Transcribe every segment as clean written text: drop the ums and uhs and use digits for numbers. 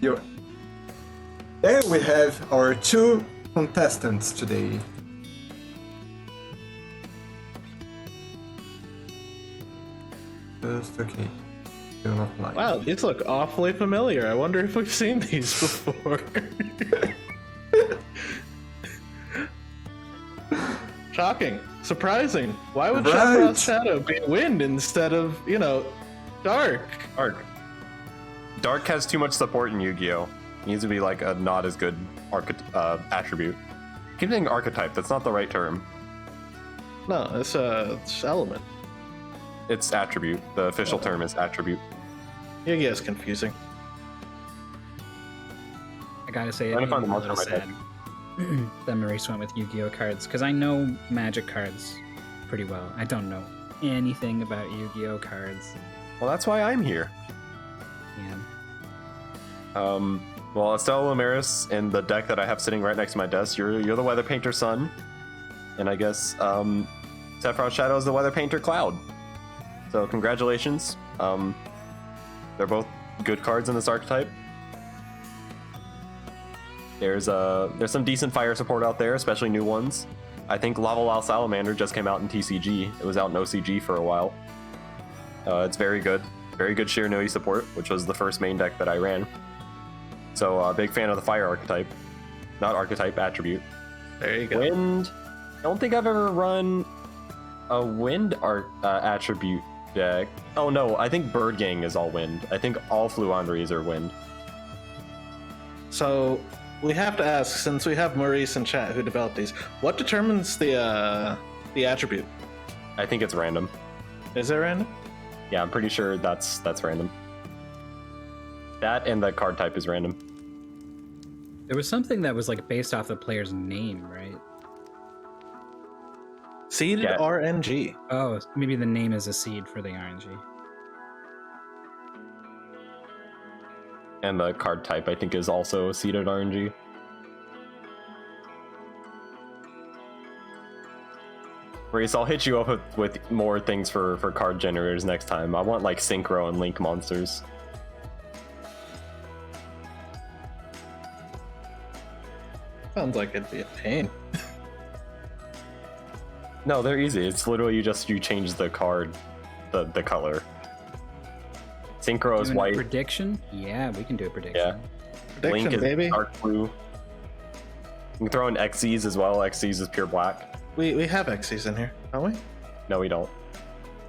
You. There we have our two contestants today. Just okay. Do not like. Wow, these look awfully familiar. I wonder if we've seen these before. Shocking. Surprising. Why would SephirothsShadow be wind instead of, dark? Dark has too much support in Yu-Gi-Oh! It needs to be like a not as good attribute. Keep saying archetype, that's not the right term. No, it's element. It's attribute. The official term is attribute. Yu-Gi-Oh! Is confusing. I gotta say, Trying it to find made the me a monster little in my sad that Maurice went with Yu-Gi-Oh cards, because I know Magic cards pretty well. I don't know anything about Yu-Gi-Oh cards. Well, that's why I'm here. Yeah. Well, EstellaLumireis in the deck that I have sitting right next to my desk, you're the Weather Painter Sun, and I guess SephirothsShadow is the Weather Painter Cloud. So congratulations. They're both good cards in this archetype. There's some decent fire support out there, especially new ones. I think Lawnmower Salamander just came out in TCG. It was out in OCG for a while. It's very good Shiranui support, which was the first main deck that I ran. So big fan of the fire archetype, not archetype, attribute. There you go. Wind. I don't think I've ever run a wind attribute deck. Oh no, I think Bird Gang is all wind. I think all Fluandries are wind. So we have to ask, since we have Maurice in chat who developed these, what determines the attribute? I think it's random. Is it random? Yeah, I'm pretty sure that's random. That and the card type is random. There was something that was like based off the player's name, right? Seeded Yeah. RNG. Oh, maybe the name is a seed for the RNG. And the card type, I think, is also seeded RNG. Maurice, I'll hit you up with more things for card generators next time. I want like Synchro and Link monsters. Sounds like it'd be a pain. No, they're easy. It's literally you change the card, the color. Synchro is Doing a white. prediction? Yeah, we can do a prediction. Yeah. Prediction, Link is baby. dark blue. You can throw in Xyz as well. Xyz is pure black. We have Xyz in here, don't we? No, we don't.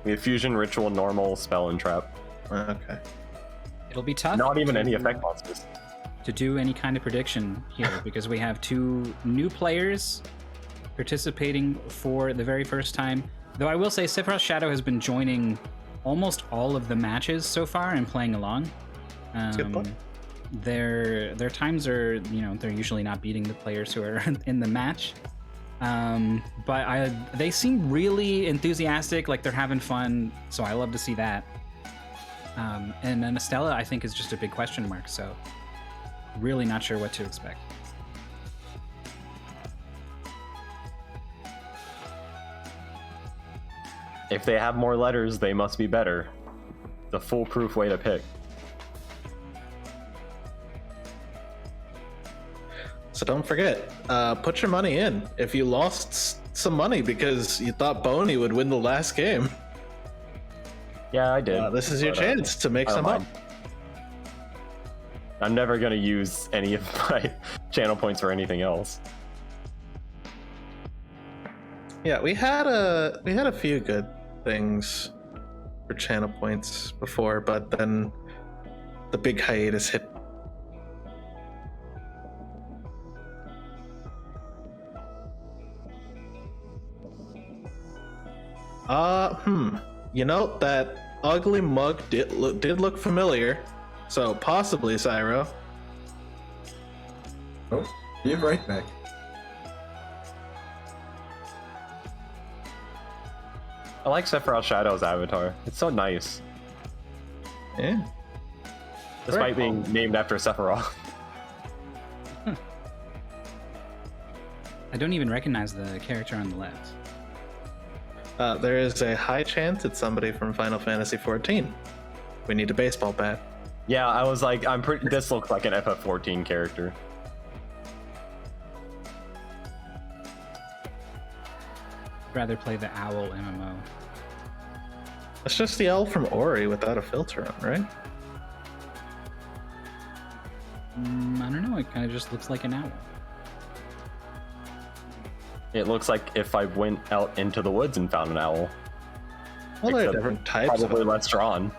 We have Fusion, Ritual, Normal, Spell, and Trap. Okay. It'll be tough. Not even to- any effect monsters. to do any kind of prediction here because we have two new players participating for the very first time. Though I will say SephirothsShadow has been joining almost all of the matches so far and playing along. Good point. Their times are, they're usually not beating the players who are in the match. But they seem really enthusiastic, like they're having fun, so I love to see that. And then Estella, I think, is just a big question mark, so really not sure what to expect. If they have more letters, they must be better. The foolproof way to pick. So don't forget, put your money in. If you lost some money because you thought Boney would win the last game, Yeah, I did. this is your But, chance to make I don't some up. mind. I'm never gonna use any of my channel points for anything else. Yeah, we had a few good things for channel points before, but then the big hiatus hit. That ugly mug did look familiar, so possibly Syro. Oh, be right back. I like SephirothsShadow's avatar. It's so nice, Yeah. despite being named after Sephiroth. I don't even recognize the character on the left. There is a high chance it's somebody from Final Fantasy XIV. We need a baseball bat. Yeah, I was like, I'm pretty. This looks like an FF14 character. Rather play the Owl MMO. It's just the owl from Ori without a filter on, right? I don't know. It kind of just looks like an owl. It looks like if I went out into the woods and found an owl. Well, there are Except different types. Probably Of less drawn.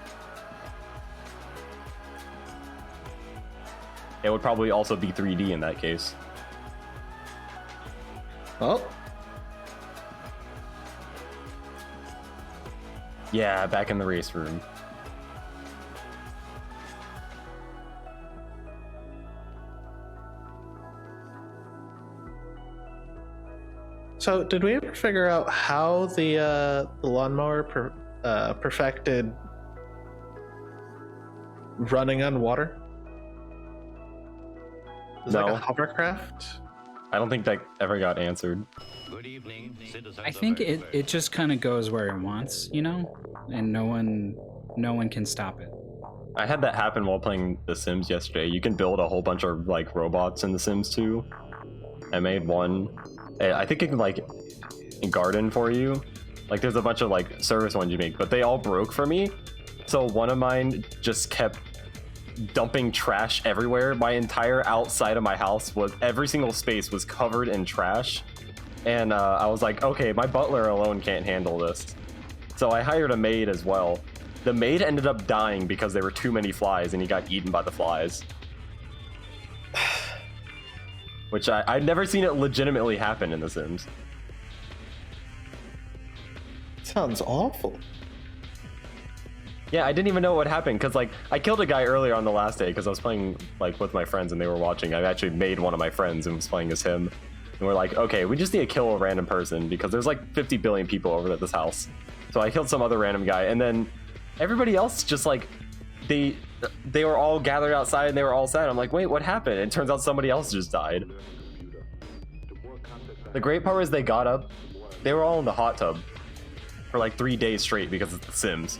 It would probably also be 3D in that case. Oh, Yeah, back in the race room. so did we ever figure out how the lawnmower perfected running on water? Is it like No. a hovercraft? I don't think that ever got answered. Good evening, citizens. I think it just kind of goes where it wants, you know, and no one can stop it. I had that happen while playing The Sims yesterday. You can build a whole bunch of like robots in The Sims 2. I made one. I think it can like garden for you. Like there's a bunch of like service ones you make, but they all broke for me. So one of mine just kept dumping trash everywhere. My entire outside of my house was every single space was covered in trash. And I was like, okay, my butler alone can't handle this. So I hired a maid as well. The maid ended up dying because there were too many flies and he got eaten by the flies. Which I'd never seen it legitimately happen in The Sims. Sounds awful. Yeah, I didn't even know what happened because like I killed a guy earlier on the last day because I was playing like with my friends and they were watching. I actually made one of my friends and was playing as him. And we're like, okay, we just need to kill a random person because there's like 50 billion people over at this house. So I killed some other random guy, and then everybody else just like they were all gathered outside and they were all sad. I'm like, wait, what happened? And it turns out somebody else just died. The great part was they got up, they were all in the hot tub for like 3 days straight because it's The Sims.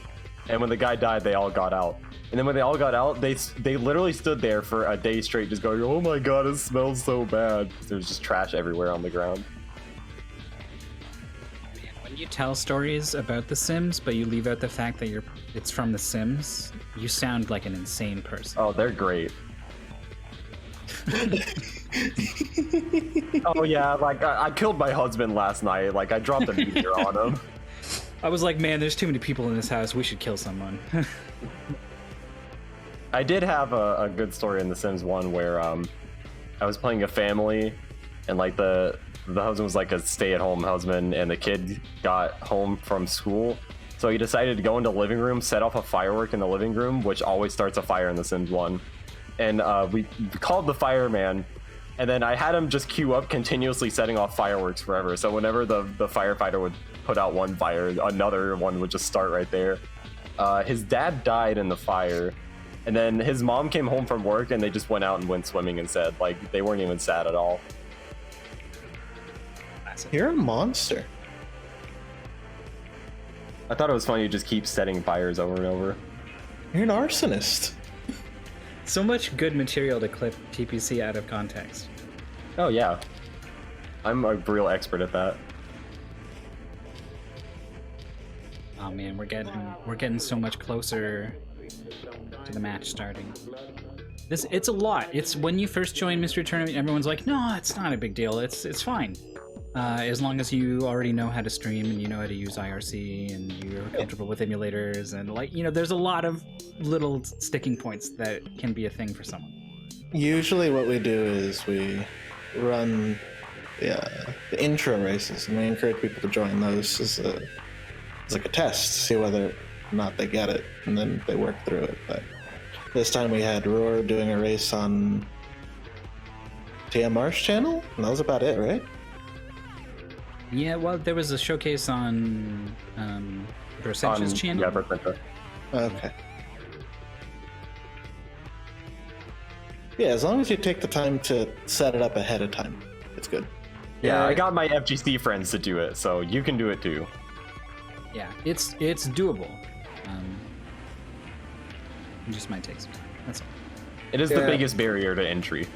And when the guy died, they all got out. And then when they all got out, they literally stood there for a day straight just going, oh my god, it smells so bad. There's just trash everywhere on the ground. When you tell stories about The Sims, but you leave out the fact that it's from The Sims, you sound like an insane person. Oh, they're great. Oh yeah, like I killed my husband last night. Like I dropped a meteor on him. I was like, man, there's too many people in this house. We should kill someone. I did have a good story in The Sims 1 where I was playing a family and like the husband was like a stay-at-home husband and the kid got home from school. So he decided to go into the living room, set off a firework in the living room, which always starts a fire in The Sims 1. And we called the fireman, and then I had him just queue up continuously setting off fireworks forever. So whenever the firefighter would put out one fire, another one would just start right there. His dad died in the fire, and then his mom came home from work and they just went out and went swimming instead. Like they weren't even sad at all. You're a monster. I thought it was funny to just keep setting fires over and over. You're an arsonist. So much good material to clip TPC out of context. Oh yeah, I'm a real expert at that. Oh man, we're getting so much closer to the match starting. It's a lot. It's when you first join Mystery Tournament, everyone's like, no, it's not a big deal. It's fine. As long as you already know how to stream and you know how to use IRC and you're comfortable with emulators and like, you know, there's a lot of little sticking points that can be a thing for someone. Usually what we do is we run the intro races and we encourage people to join those as like a test to see whether or not they get it, and then they work through it. But this time we had Roar doing a race on TM Marsh channel, and that was about it, right? Yeah, well, there was a showcase on Versench's channel. Yeah, Versencha. Okay. Yeah, as long as you take the time to set it up ahead of time, it's good. Yeah, I got my FGC friends to do it, so you can do it too. Yeah, it's doable. It just might take some time. That's all. It is the Yeah. biggest barrier to entry.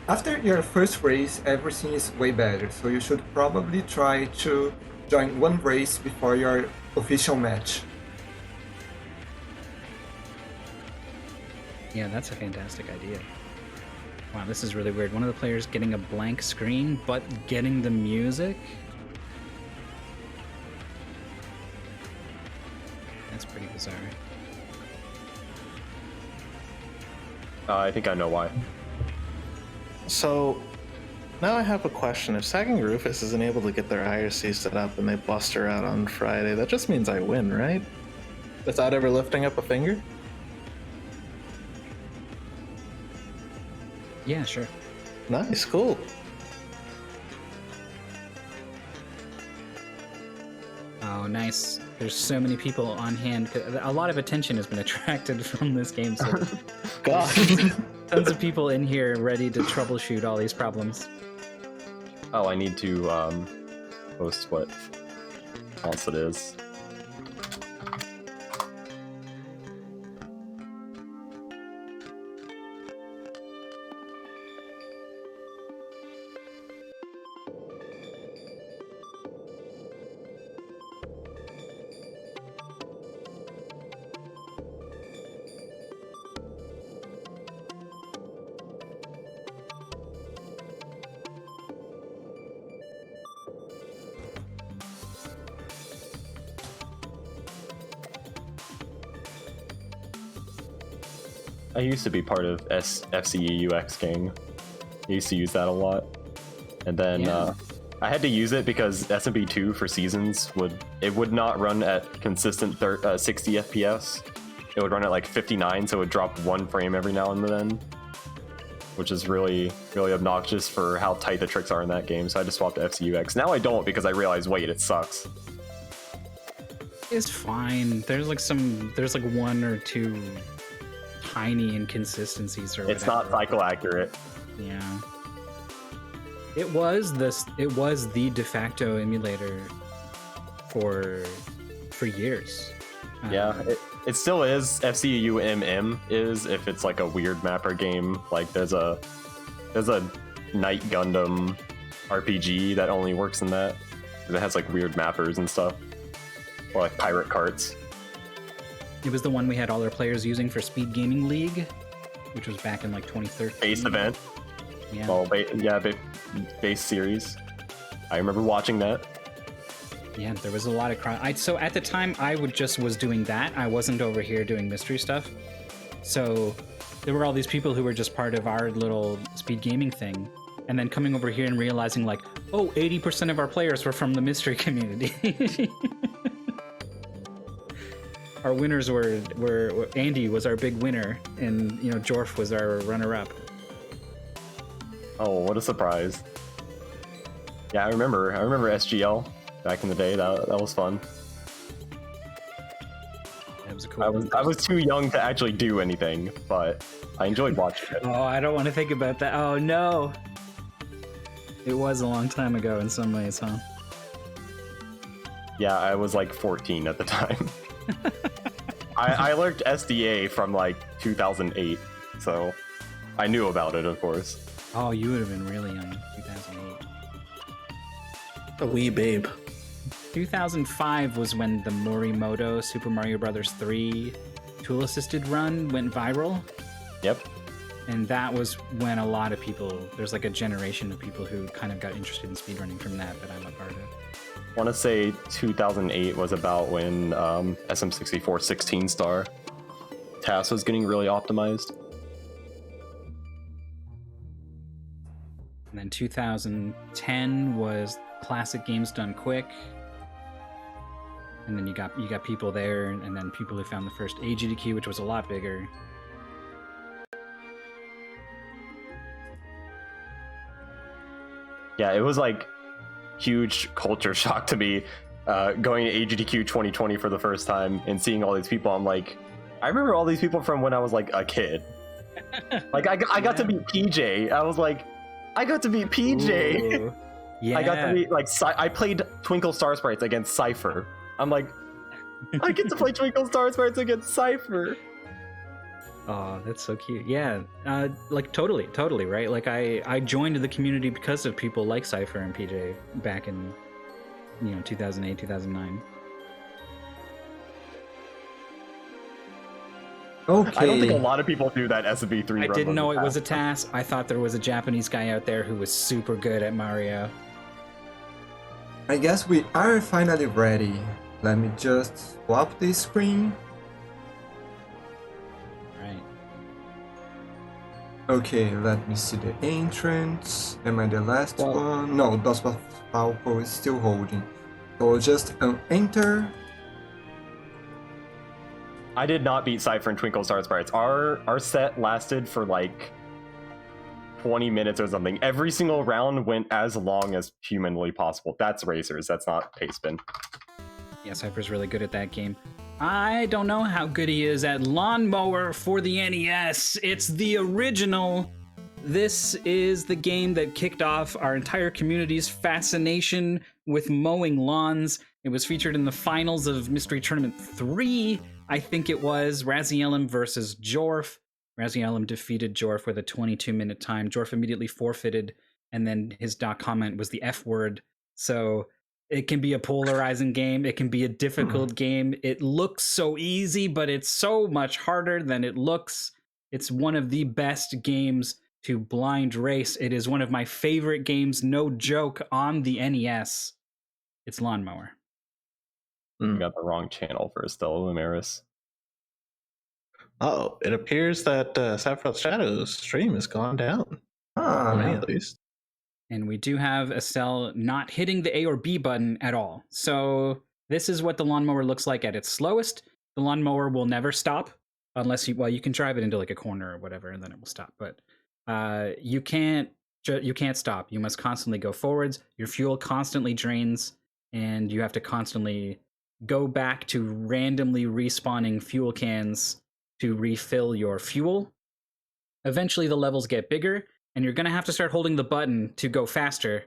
After your first race, everything is way better, so you should probably try to join one race before your official match. Yeah, that's a fantastic idea. Wow, this is really weird. One of the players getting a blank screen, but getting the music? That's pretty bizarre. I think I know why. So now I have a question. If Sagging Rufus isn't able to get their IRC set up and they bust her out on Friday, that just means I win, right? Without ever lifting up a finger? Yeah, sure. Nice, cool. Oh, nice. There's so many people on hand. A lot of attention has been attracted from this game, so God. tons of people in here ready to troubleshoot all these problems. Oh, I need to post what else it is. I used to be part of FCE UX gang. I used to use that a lot. And then Yeah. I had to use it because SMB2 for seasons would not run at consistent 60 FPS. It would run at like 59, so it would drop one frame every now and then, which is really, really obnoxious for how tight the tricks are in that game. So I just swapped to FCUX. Now I don't because I realize, wait, it sucks. It's fine. There's like one or two tiny inconsistencies or whatever. It's not cycle accurate. Yeah. It was the de facto emulator for years. Yeah, it still is. FCUMM is if it's like a weird mapper game. Like there's a Night Gundam RPG that only works in that. 'Cause it has like weird mappers and stuff, or like pirate carts. It was the one we had all our players using for Speed Gaming League, which was back in like 2013. Base event. Yeah. Well, base series. I remember watching that. Yeah, there was a lot of so at the time I was doing that. I wasn't over here doing mystery stuff. So there were all these people who were just part of our little speed gaming thing. And then coming over here and realizing like, oh, 80% of our players were from the mystery community. Our winners were Andy was our big winner, and Jorf was our runner-up. Oh, what a surprise! Yeah, I remember SGL back in the day. That was fun. That was a cool. I was too young to actually do anything, but I enjoyed watching it. Oh, I don't want to think about that. Oh no. It was a long time ago in some ways, huh? Yeah, I was like 14 at the time. I learned SDA from like 2008, so I knew about it, of course. Oh, you would have been really young in 2008. A wee babe. 2005 was when the Morimoto Super Mario Bros. 3 tool-assisted run went viral. Yep. And that was when a lot of people, there's like a generation of people who kind of got interested in speedrunning from that I'm a part of. I want to say 2008 was about when SM64 16-star TAS was getting really optimized. And then 2010 was classic games done quick. And then you got people there, and then people who found the first AGDQ, which was a lot bigger. Yeah, it was like huge culture shock to me going to AGDQ 2020 for the first time and seeing all these people. I'm like, I remember all these people from when I was like a kid. Like I got to meet PJ. I was like, I got to meet PJ. Ooh. Yeah. I got to meet like I played Twinkle Star Sprites against Cypher. I'm like, I get to play Twinkle Star Sprites against Cypher. Oh, that's so cute. Yeah, like totally, right? Like I joined the community because of people like Cypher and PJ back in 2008, 2009. Okay. I don't think a lot of people do that SB3 I run didn't on know the it was a path. task. I thought there was a Japanese guy out there who was super good at Mario. I guess we are finally ready. Let me just swap this screen. Right. Okay, let me see the entrance. Am I the last Well- one? No, Dos Falco is still holding. So just enter. I did not beat Cypher and Twinkle Star Sprites. Our set lasted for like 20 minutes or something. Every single round went as long as humanly possible. That's racers. That's not Pastebin. Yeah, Cypher's really good at that game. I don't know how good he is at Lawnmower for the NES. It's the original. This is the game that kicked off our entire community's fascination with mowing lawns. It was featured in the finals of Mystery Tournament 3, I think it was, Razielem versus Jorf. Razielem defeated Jorf with a 22-minute time. Jorf immediately forfeited, and then his comment was the F word. So it can be a polarizing game. It can be a difficult game. It looks so easy, but it's so much harder than it looks. It's one of the best games to blind race. It is one of my favorite games, no joke, on the NES. It's Lawnmower. You got the wrong channel for EstellaLumireis. Oh, it appears that SephirothsShadow's stream has gone down. For me, Ah, at least. And we do have Estelle not hitting the A or B button at all. So this is what the Lawnmower looks like at its slowest. The Lawnmower will never stop unless you can drive it into like a corner or whatever, and then it will stop. But you can't stop. You must constantly go forwards. Your fuel constantly drains, and you have to constantly go back to randomly respawning fuel cans to refill your fuel. Eventually, the levels get bigger, and you're going to have to start holding the button to go faster.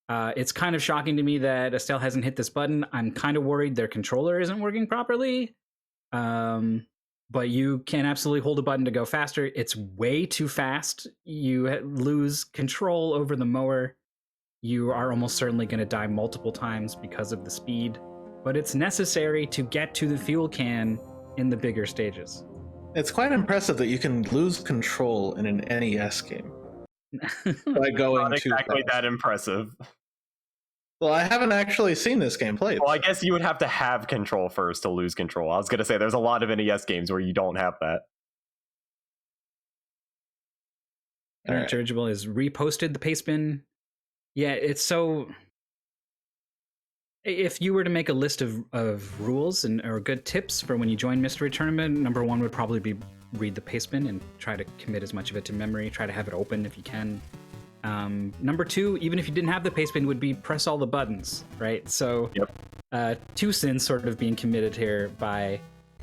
It's kind of shocking to me that Estelle hasn't hit this button. I'm kind of worried their controller isn't working properly. But you can absolutely hold a button to go faster. It's way too fast. You lose control over the mower. You are almost certainly going to die multiple times because of the speed. But it's necessary to get to the fuel can in the bigger stages. It's quite impressive that you can lose control in an NES game by going Not too exactly fast. that impressive. Well, I haven't actually seen this game played. Well, I guess you would have to have control first to lose control. I was going to say there's a lot of NES games where you don't have that. All right. Dirigible is reposted the Pastebin. Yeah, it's so. If you were to make a list of rules or good tips for when you join Mystery Tournament, number one would probably be read the Pastebin and try to commit as much of it to memory. Try to have it open if you can. Number two, even if you didn't have the Pastebin, would be press all the buttons, right? So, two sins sort of being committed here by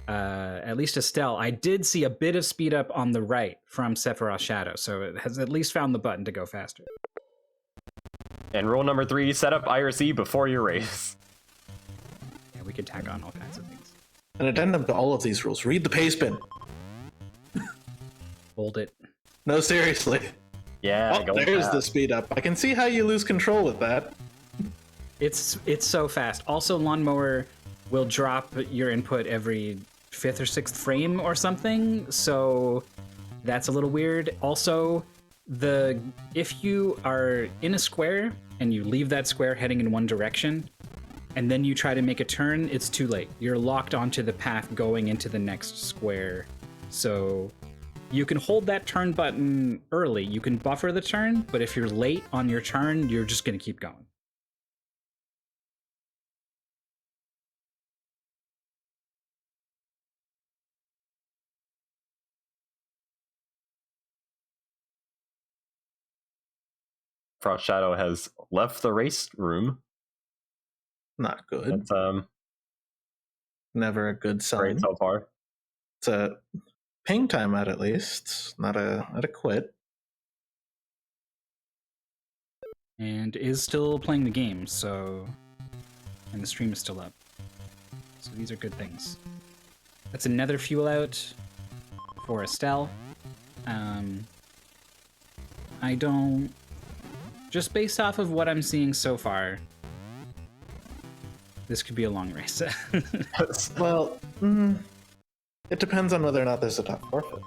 at least Estelle. I did see a bit of speed up on the right from SephirothsShadow, so it has at least found the button to go faster. And rule number 3, set up IRC before your race. Yeah, we could tack on all kinds of things. An addendum to all of these rules. Read the Pastebin. Hold it. No, seriously. Yeah, Oh, go there's fast. the speed up. I can see how you lose control with that. It's so fast. Also, Lawnmower will drop your input every 5th or 6th frame or something, so that's a little weird. Also, if you are in a square and you leave that square heading in one direction, and then you try to make a turn, it's too late. You're locked onto the path going into the next square. So you can hold that turn button early. You can buffer the turn, but if you're late on your turn, you're just going to keep going. SephirothsShadow has left the race room. Not good. That's Never a good sign. great so far. It's a ping time out at least, not a quit. And is still playing the game, so... And the stream is still up. So these are good things. That's another fuel out. for Estelle. I don't... Just based off of what I'm seeing so far, this could be a long race. Well, it depends on whether or not there's a top forfeit.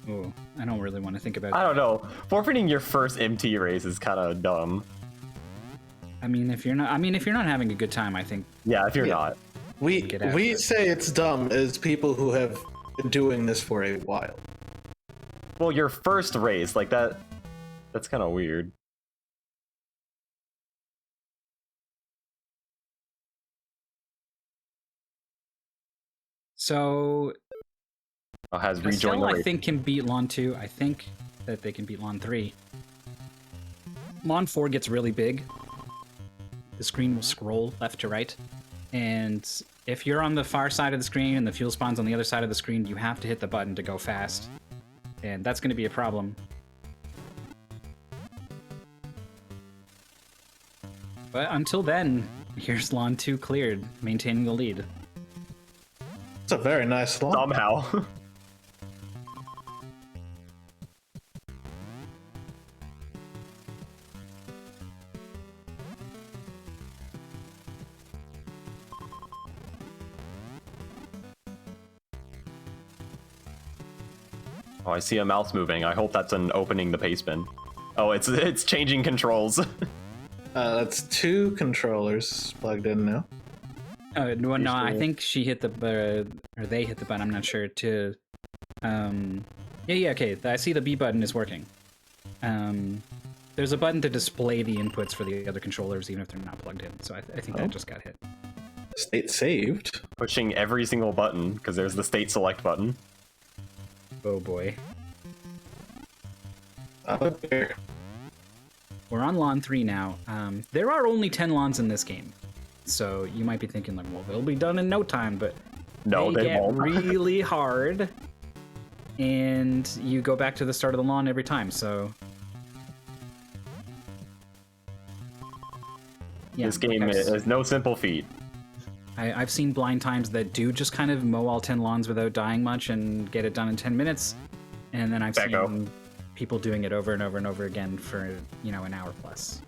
Ooh, I don't really want to think about I don't know. Forfeiting your first MT race is kind of dumb. I mean, if you're not having a good time, I think Yeah, if you're not. We Get after it. say it's dumb as people who have been doing this for a while. Well, your first race, like that's kind of weird. so. Oh, has rejoined Estelle, the I race. think, can beat Lawn 2. I think that they can beat Lawn 3. Lawn 4 gets really big. The screen will scroll left to right. And if you're on the far side of the screen and the fuel spawn's on the other side of the screen, you have to hit the button to go fast. And that's going to be a problem. But until then, here's Lawn 2 cleared, maintaining the lead. It's a very nice lawn. Somehow. Oh, I see a mouse moving. I hope that's an opening the pace bin. Oh, it's changing controls. That's 2 controllers plugged in now. No, I think she hit the or they hit the button. I'm not sure. To, yeah, okay. I see the B button is working. There's a button to display the inputs for the other controllers, even if they're not plugged in. So I think that just got hit. State saved. Pushing every single button because there's the state select button. Oh boy. Here. We're on Lawn 3 now. There are only 10 lawns in this game. So you might be thinking, like, well, they'll be done in no time, but No, they get won't. really hard. And you go back to the start of the lawn every time, so... Yeah, This game is no simple feat. I've seen blind times that do just kind of mow all 10 lawns without dying much and get it done in 10 minutes. And then I've seen people doing it over and over and over again for, an hour plus.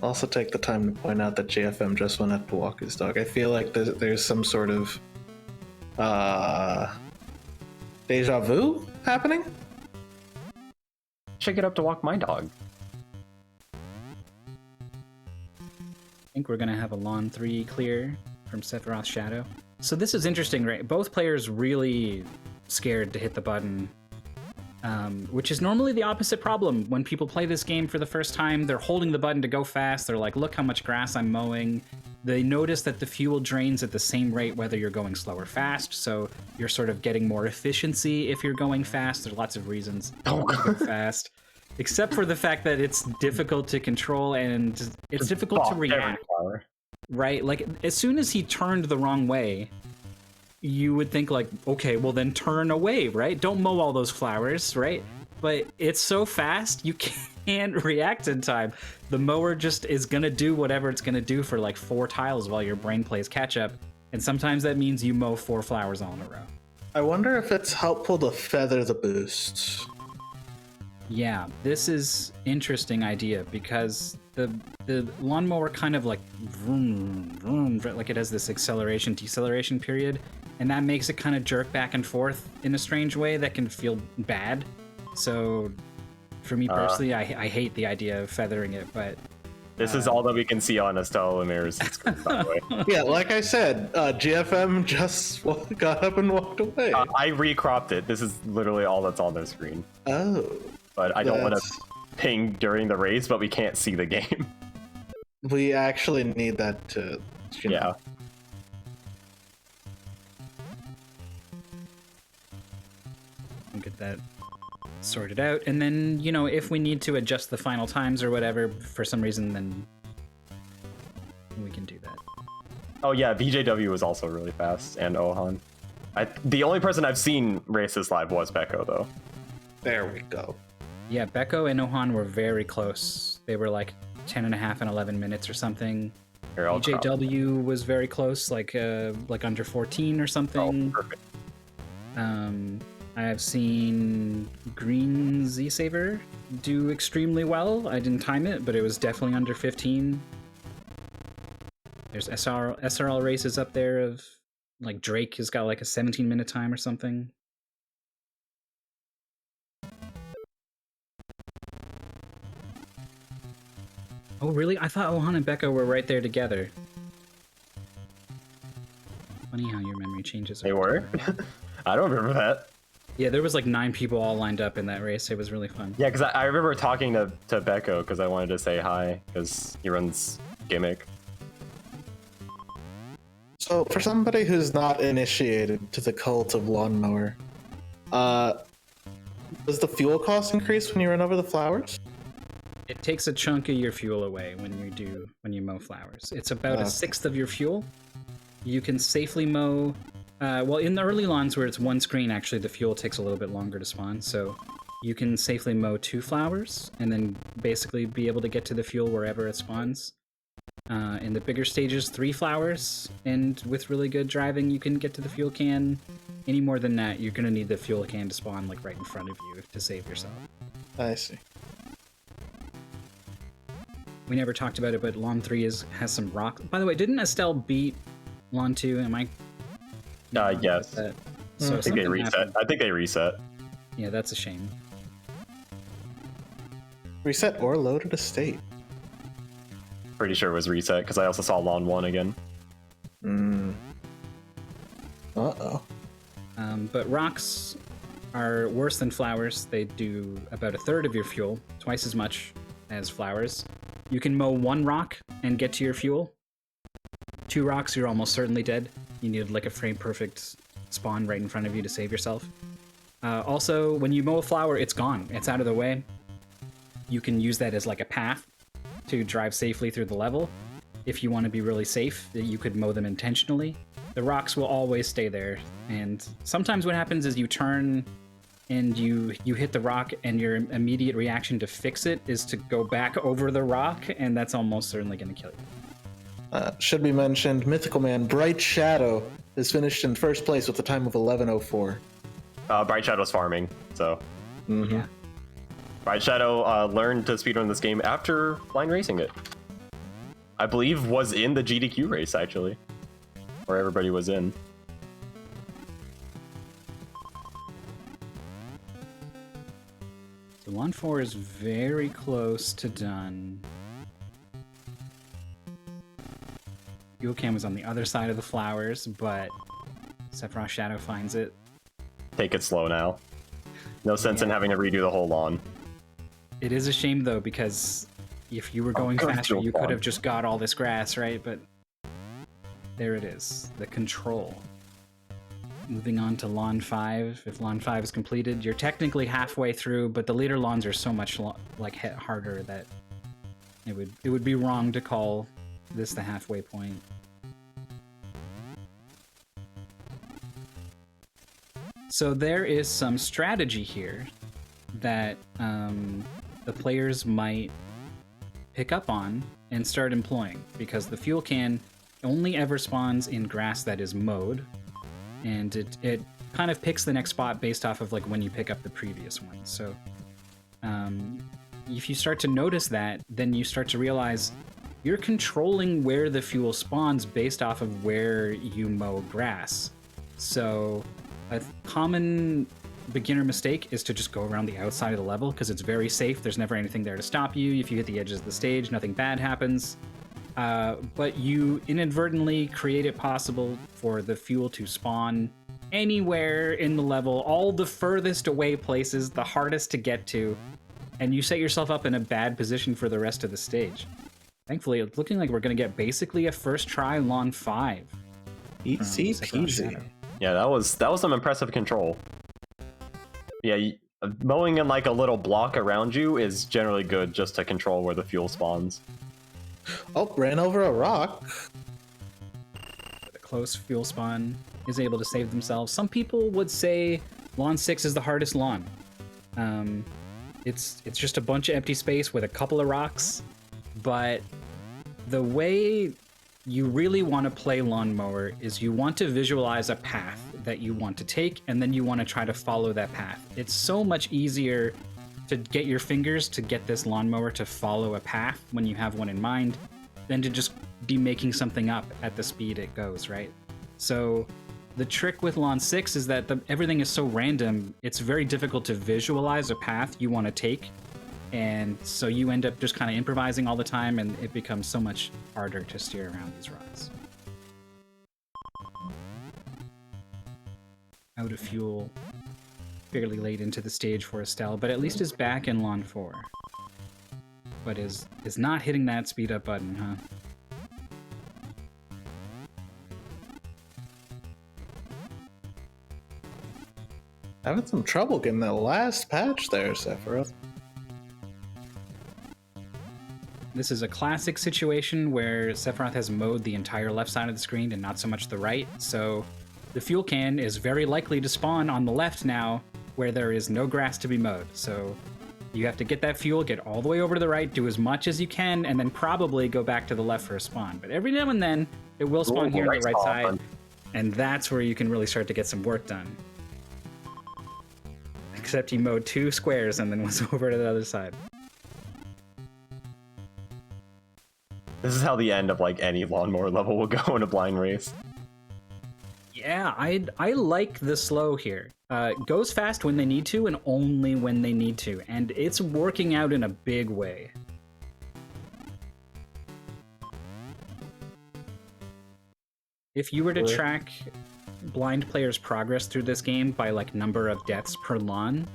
Also take the time to point out that JFM just went up to walk his dog. I feel like there's some sort of deja vu happening. Should get up to walk my dog. I think we're going to have a Lawn 3 clear from SephirothsShadow. So this is interesting, right? Both players really scared to hit the button, which is normally the opposite problem. When people play this game for the first time, they're holding the button to go fast. They're like, look how much grass I'm mowing. They notice that the fuel drains at the same rate whether you're going slow or fast, so you're sort of getting more efficiency if you're going fast. There's lots of reasons to go fast. Except for the fact that it's difficult to control and it's difficult to react, right? Like, as soon as he turned the wrong way, you would think, like, okay, well then turn away, right? Don't mow all those flowers, right? But it's so fast, you can't react in time. The mower just is gonna do whatever it's gonna do for like 4 tiles while your brain plays catch up. And sometimes that means you mow 4 flowers all in a row. I wonder if it's helpful to feather the boosts. Yeah, this is interesting idea because the lawnmower kind of like vroom, vroom, like it has this acceleration deceleration period, and that makes it kind of jerk back and forth in a strange way that can feel bad. So for me personally, I hate the idea of feathering it, but This is all that we can see on EstellaLumireis' screen, by the way. Yeah, like I said, GFM just got up and walked away. I recropped it. This is literally all that's on their screen. Oh. But I don't want That's- to ping during the race, but we can't see the game. We actually need that to... Yeah. we'll get that sorted out. And then, if we need to adjust the final times or whatever for some reason, then we can do that. Oh yeah, VJW was also really fast, and Ohan. The only person I've seen race this live was Becco, though. There we go. Yeah, Becco and Ohan were very close. They were like 10 and a half and 11 minutes or something. Here, I'll crop. EJW was very close, like under 14 or Oh, something. perfect. I have seen Green Z Saver do extremely well. I didn't time it, but it was definitely under 15. There's SRL races up there of like Drake has got like a 17-minute time or something. Oh, really? I thought Ohan and Becca were right there together. Funny how your memory changes. They were? I don't remember that. Yeah, there was like 9 people all lined up in that race. It was really fun. Yeah, because I remember talking to Becco because I wanted to say hi because he runs Gimmick. So, for somebody who's not initiated to the cult of Lawnmower, does the fuel cost increase when you run over the flowers? It takes a chunk of your fuel away when you mow flowers. It's about a sixth of your fuel. You can safely mow. Well, in the early lawns where it's one screen, actually the fuel takes a little bit longer to spawn. So you can safely mow 2 flowers and then basically be able to get to the fuel wherever it spawns. In the bigger stages, 3 flowers, and with really good driving, you can get to the fuel can. Any more than that, you're gonna need the fuel can to spawn like right in front of you to save yourself. I see. We never talked about it, but Lawn 3 has some rock. By the way, didn't Estelle beat Lawn 2? Am I? Yes. So I think they reset. happened. I think they reset. Yeah, that's a shame. Reset or loaded a state. Pretty sure it was reset because I also saw Lawn 1 again. Uh-oh. But rocks are worse than flowers. They do about a third of your fuel, twice as much as flowers. You can mow 1 rock and get to your fuel. 2 rocks, you're almost certainly dead. You need like a frame-perfect spawn right in front of you to save yourself. Also, when you mow a flower, it's gone. It's out of the way. You can use that as like a path to drive safely through the level. If you want to be really safe, you could mow them intentionally. The rocks will always stay there. And sometimes what happens is you turn and you hit the rock and your immediate reaction to fix it is to go back over the rock, and that's almost certainly going to kill you. Should be mentioned, Mythical Man Bright Shadow is finished in first place with a time of 11:04. Bright Shadow's farming, so. Yeah. Bright Shadow learned to speedrun this game after blind racing it. I believe was in the GDQ race, actually. Where everybody was in. So Lawn 4 is very close to done. Fuel cam was on the other side of the flowers, but SephirothsShadow finds it. Take it slow now. No sense in having to redo the whole lawn. It is a shame though, because if you were going good faster, fuel you could farm. have just got all this grass, right? But there it is, the control. Moving on to Lawn 5. If Lawn 5 is completed, you're technically halfway through, but the later lawns are so much harder that it would be wrong to call this the halfway point. So there is some strategy here that the players might pick up on and start employing, because the fuel can only ever spawns in grass that is mowed, and it kind of picks the next spot based off of like when you pick up the previous one. So if you start to notice that, then you start to realize you're controlling where the fuel spawns based off of where you mow grass. So a common beginner mistake is to just go around the outside of the level because it's very safe. There's never anything there to stop you. If you hit the edges of the stage, nothing bad happens. But you inadvertently create it possible for the fuel to spawn anywhere in the level, all the furthest away places, the hardest to get to, and you set yourself up in a bad position for the rest of the stage. Thankfully, it's looking like we're going to get basically a first try Lawn 5. Easy peasy. Yeah, that was some impressive control. Yeah, mowing in like a little block around you is generally good just to control where the fuel spawns. Oh, ran over a rock. The close fuel spawn is able to save themselves. Some people would say Lawn 6 is the hardest lawn. It's just a bunch of empty space with a couple of rocks, but the way you really want to play Lawnmower is you want to visualize a path that you want to take, and then you want to try to follow that path. It's so much easier to get your fingers to get this Lawnmower to follow a path when you have one in mind than to just be making something up at the speed it goes, right? So the trick with Lawn 6 is that everything is so random, it's very difficult to visualize a path you want to take. And so you end up just kind of improvising all the time, and it becomes so much harder to steer around these rods. Out of fuel fairly late into the stage for Estelle, but at least is back in Lawn 4. But is not hitting that speed up button, huh? Having some trouble getting that last patch there, Sephiroth. This is a classic situation where Sephiroth has mowed the entire left side of the screen and not so much the right, so the fuel can is very likely to spawn on the left now, where there is no grass to be mowed. So you have to get that fuel, get all the way over to the right, do as much as you can, and then probably go back to the left for a spawn. But every now and then, it will spawn here on the right side, and that's where you can really start to get some work done. Except he mowed 2 squares and then was over to the other side. This is how the end of like any Lawnmower level will go in a blind race. Yeah, I like the slow here. Goes fast when they need to and only when they need to, and it's working out in a big way. If you were to track blind players' progress through this game by like number of deaths per lawn,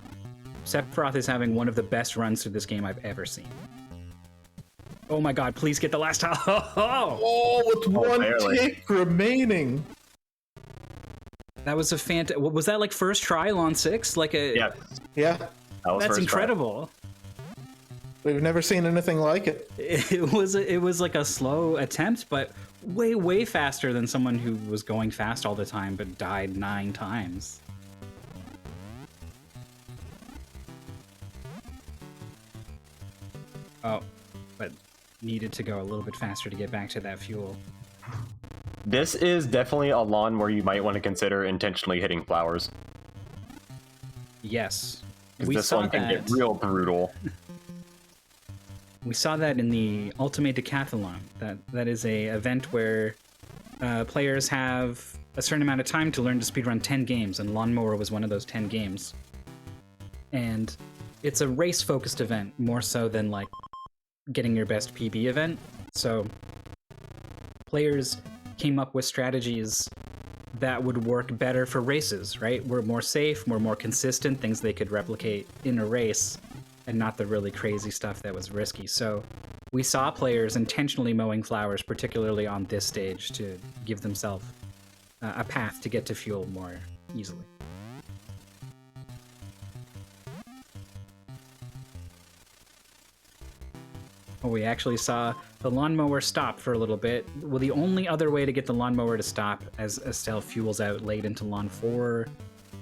Sephiroth is having one of the best runs through this game I've ever seen. Oh my god, please get the last tile. Oh, with one barely. tick remaining. That was a was that like first try Lawn 6? Like a Yeah, Yeah, that was That's first incredible. we've never seen anything like it. It was like a slow attempt, but way faster than someone who was going fast all the time but died 9 times. Oh, but needed to go a little bit faster to get back to that fuel. This is definitely a lawn where you might want to consider intentionally hitting flowers. Yes. 'Cause We this saw one can that. get real brutal. We saw that in the Ultimate Decathlon. That is a event where players have a certain amount of time to learn to speedrun 10 games, and Lawnmower was one of those 10 games. And it's a race-focused event, more so than like getting your best PB event. So players came up with strategies that would work better for races, right? We're more safe, we're more consistent, things they could replicate in a race, and not the really crazy stuff that was risky. So we saw players intentionally mowing flowers, particularly on this stage, to give themselves a path to get to fuel more easily. Oh, we actually saw the lawnmower stop for a little bit. Well, the only other way to get the lawnmower to stop as Estelle fuels out late into Lawn 4,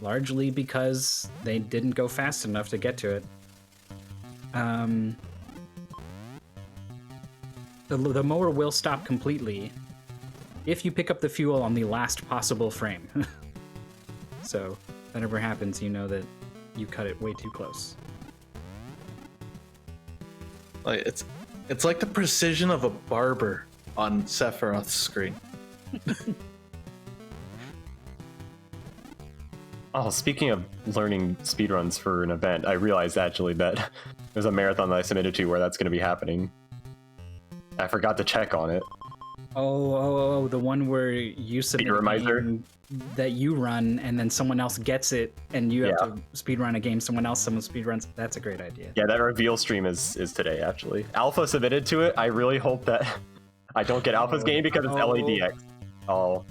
largely because they didn't go fast enough to get to it. The mower will stop completely if you pick up the fuel on the last possible frame. So, if that ever happens, you know that you cut it way too close. Like it's like the precision of a barber on Sephiroth's screen. Oh, speaking of learning speedruns for an event, I realized actually that there's a marathon that I submitted to where that's going to be happening. I forgot to check on it. Oh, the one where you submit a Speedrunizer? game that you run and then someone else gets it and you have to speedrun a game someone speedruns. That's a great idea. Yeah, that reveal stream is today, actually. Alpha submitted to it. I really hope that I don't get Alpha's game because it's LADX. Oh.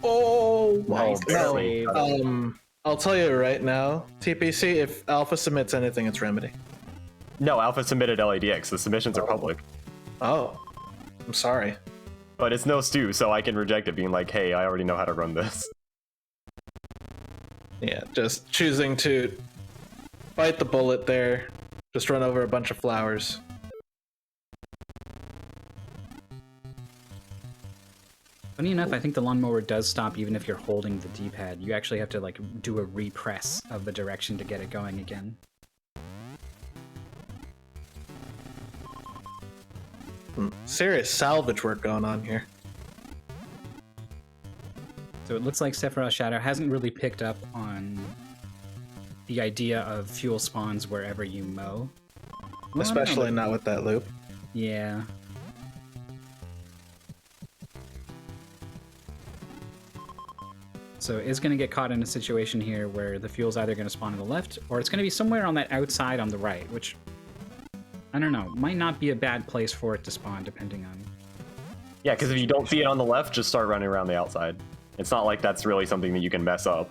Oh, Nice no. save. I'll tell you right now, TPC, if Alpha submits anything, it's Remedy. No, Alpha submitted LADX. The submissions are public. Oh, I'm sorry. But it's no stew, so I can reject it, being like, hey, I already know how to run this. Yeah, just choosing to bite the bullet there. Just run over a bunch of flowers. Funny enough, I think the lawnmower does stop even if you're holding the D-pad. You actually have to like do a repress of the direction to get it going again. Serious salvage work going on here. So it looks like SephirothsShadow hasn't really picked up on the idea of fuel spawns wherever you mow. Well, Especially not with that loop. Yeah. So it's going to get caught in a situation here where the fuel's either going to spawn on the left or it's going to be somewhere on that outside on the right, which, I don't know, might not be a bad place for it to spawn depending on... Yeah, because if you don't see it on the left, just start running around the outside. It's not like that's really something that you can mess up.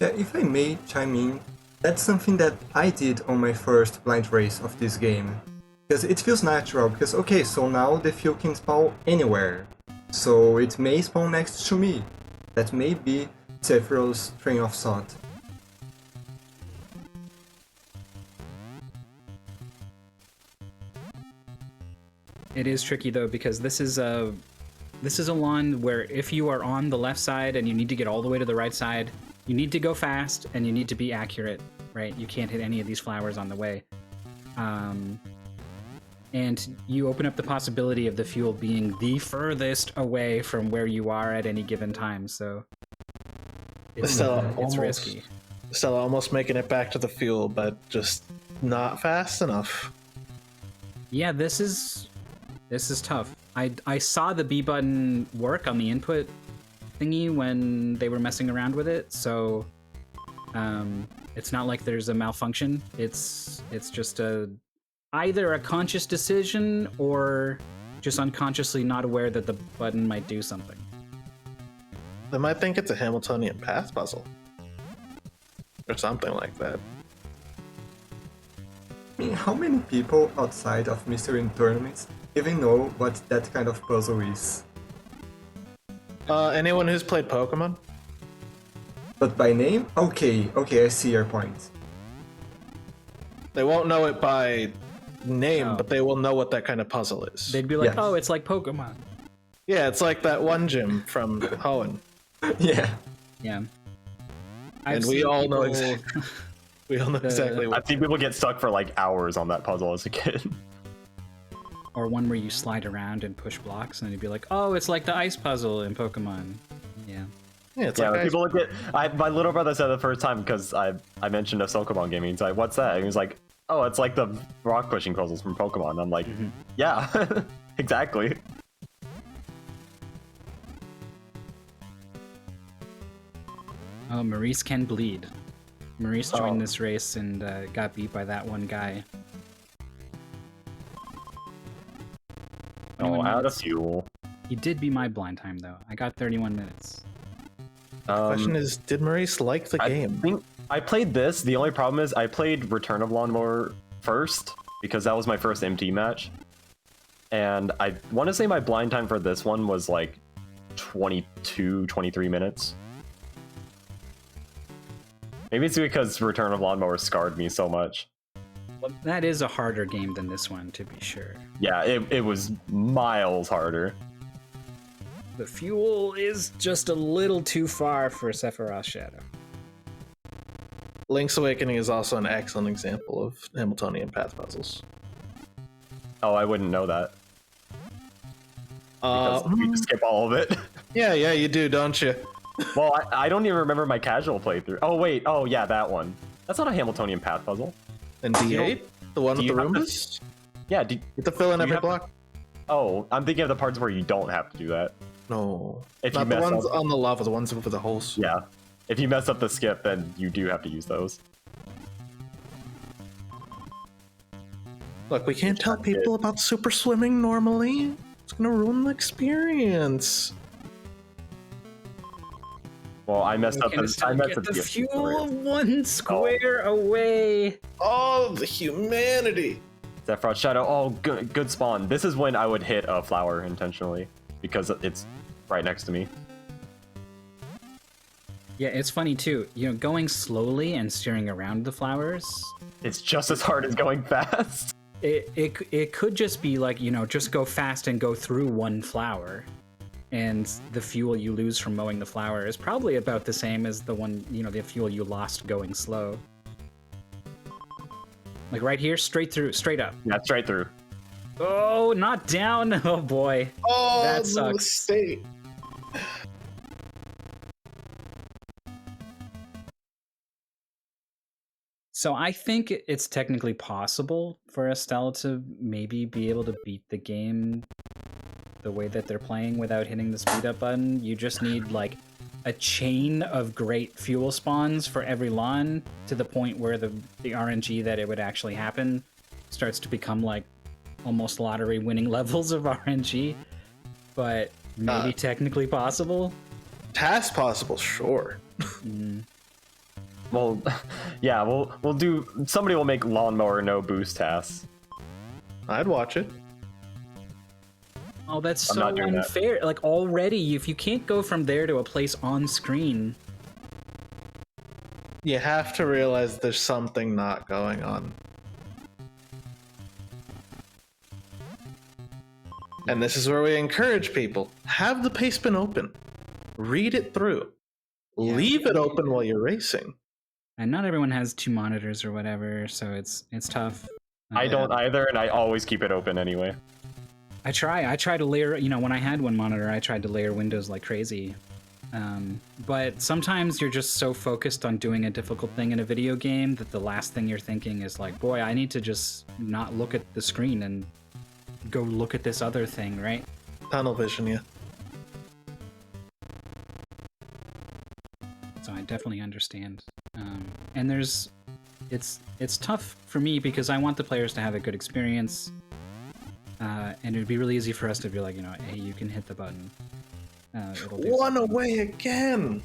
Yeah, if I may chime in, that's something that I did on my first blind race of this game. Because it feels natural, because okay, so now the fuel can spawn anywhere. So it may spawn next to me. That may be Sephiroth's train of thought. It is tricky though, because this is a lawn where if you are on the left side and you need to get all the way to the right side, you need to go fast and you need to be accurate, right? You can't hit any of these flowers on the way. And you open up the possibility of the fuel being the furthest away from where you are at any given time, so it's risky. Stella almost making it back to the fuel, but just not fast enough. Yeah, this is tough. I saw the B button work on the input thingy when they were messing around with it, so it's not like there's a malfunction. It's just either a conscious decision or just unconsciously not aware that the button might do something. They might think it's a Hamiltonian path puzzle. Or something like that. I mean, how many people outside of Mystery Tournaments even know what that kind of puzzle is? Anyone who's played Pokemon? But by name? Okay, I see your point. They won't know it by name, No. but they will know what that kind of puzzle is. They'd be like, Yes. oh, it's like Pokemon. Yeah, it's like that one gym from Hoenn. Yeah. Yeah. And we all know exactly. We all know exactly I've what. seen people get stuck for like hours on that puzzle as a kid. Or one where you slide around and push blocks, and you'd be like, oh, it's like the ice puzzle in Pokemon. Yeah. Yeah, it's Yeah, like people look at. My little brother said the first time because I mentioned a Pokemon gaming. He's like, "What's that?" And he was like, "Oh, it's like the rock pushing puzzles from Pokemon." And I'm like, "Yeah, exactly." Oh, Maurice can bleed. Maurice joined this race and got beat by that one guy. Oh, 21 out of minutes. fuel. He did beat my blind time, though. I got 31 minutes. the question is, did Maurice like the I game? think I played this. The only problem is I played Return of Lawnmower first because that was my first MT match. And I want to say my blind time for this one was like 22, 23 minutes. Maybe it's because Return of Lawnmower scarred me so much. That is a harder game than this one, to be sure. Yeah, it was miles harder. The fuel is just a little too far for SephirothsShadow. Link's Awakening is also an excellent example of Hamiltonian path puzzles. Oh, I wouldn't know that. Because we just skip all of it. Yeah, you do, don't you? Well, I don't even remember my casual playthrough. Oh, wait. Oh, yeah, that one. That's not a Hamiltonian path puzzle. And D8? The one with do the you have to- Roombas? Yeah, You have to fill in do you every have to- block? oh, I'm thinking of the parts where you don't have to do that. No. If you Not the mess ones up- on the lava, the ones with the holes. Yeah. If you mess up the skip, then you do have to use those. Look, we can't tell people about super swimming normally. It's gonna ruin the experience. Well, I messed up the skip. fuel one square away. Oh, the humanity! SephirothsShadow. Oh, good spawn. This is when I would hit a flower intentionally because it's right next to me. Yeah, it's funny too. You know, going slowly and steering around the flowers, It's just as hard as going fast. it could just be like, you know, just go fast and go through one flower. and the fuel you lose from mowing the flower is probably about the same as the one, the fuel you lost going slow. Like right here, straight through, straight up. Yeah, straight through. Oh, not down. Oh boy. Oh, That the sucks. mistake. So I think it's technically possible for Estelle to maybe be able to beat the game the way that they're playing without hitting the speed up button. You just need like a chain of great fuel spawns for every lawn to the point where the RNG that it would actually happen starts to become like almost lottery winning levels of RNG. But maybe technically possible. Task possible, sure. Well, yeah, we'll do. Somebody will make Lawnmower no boost tasks. I'd watch it. Oh, that's I'm so not doing that. unfair. Like already, if you can't go from there to a place on screen, You have to realize there's something not going on. And this is where we encourage people. Have the paste bin open. Read it through. Yeah. Leave it open while you're racing. and not everyone has 2 monitors or whatever, so it's tough. I don't either, and I always keep it open anyway. I try to layer, when I had one monitor, I tried to layer windows like crazy. But sometimes you're just so focused on doing a difficult thing in a video game that the last thing you're thinking is like, boy, I need to just not look at the screen and go look at this other thing, right? Tunnel vision, yeah. So I definitely understand. And it's tough for me because I want the players to have a good experience. And it would be really easy for us to be like, hey, you can hit the button. It'll do One something. away again!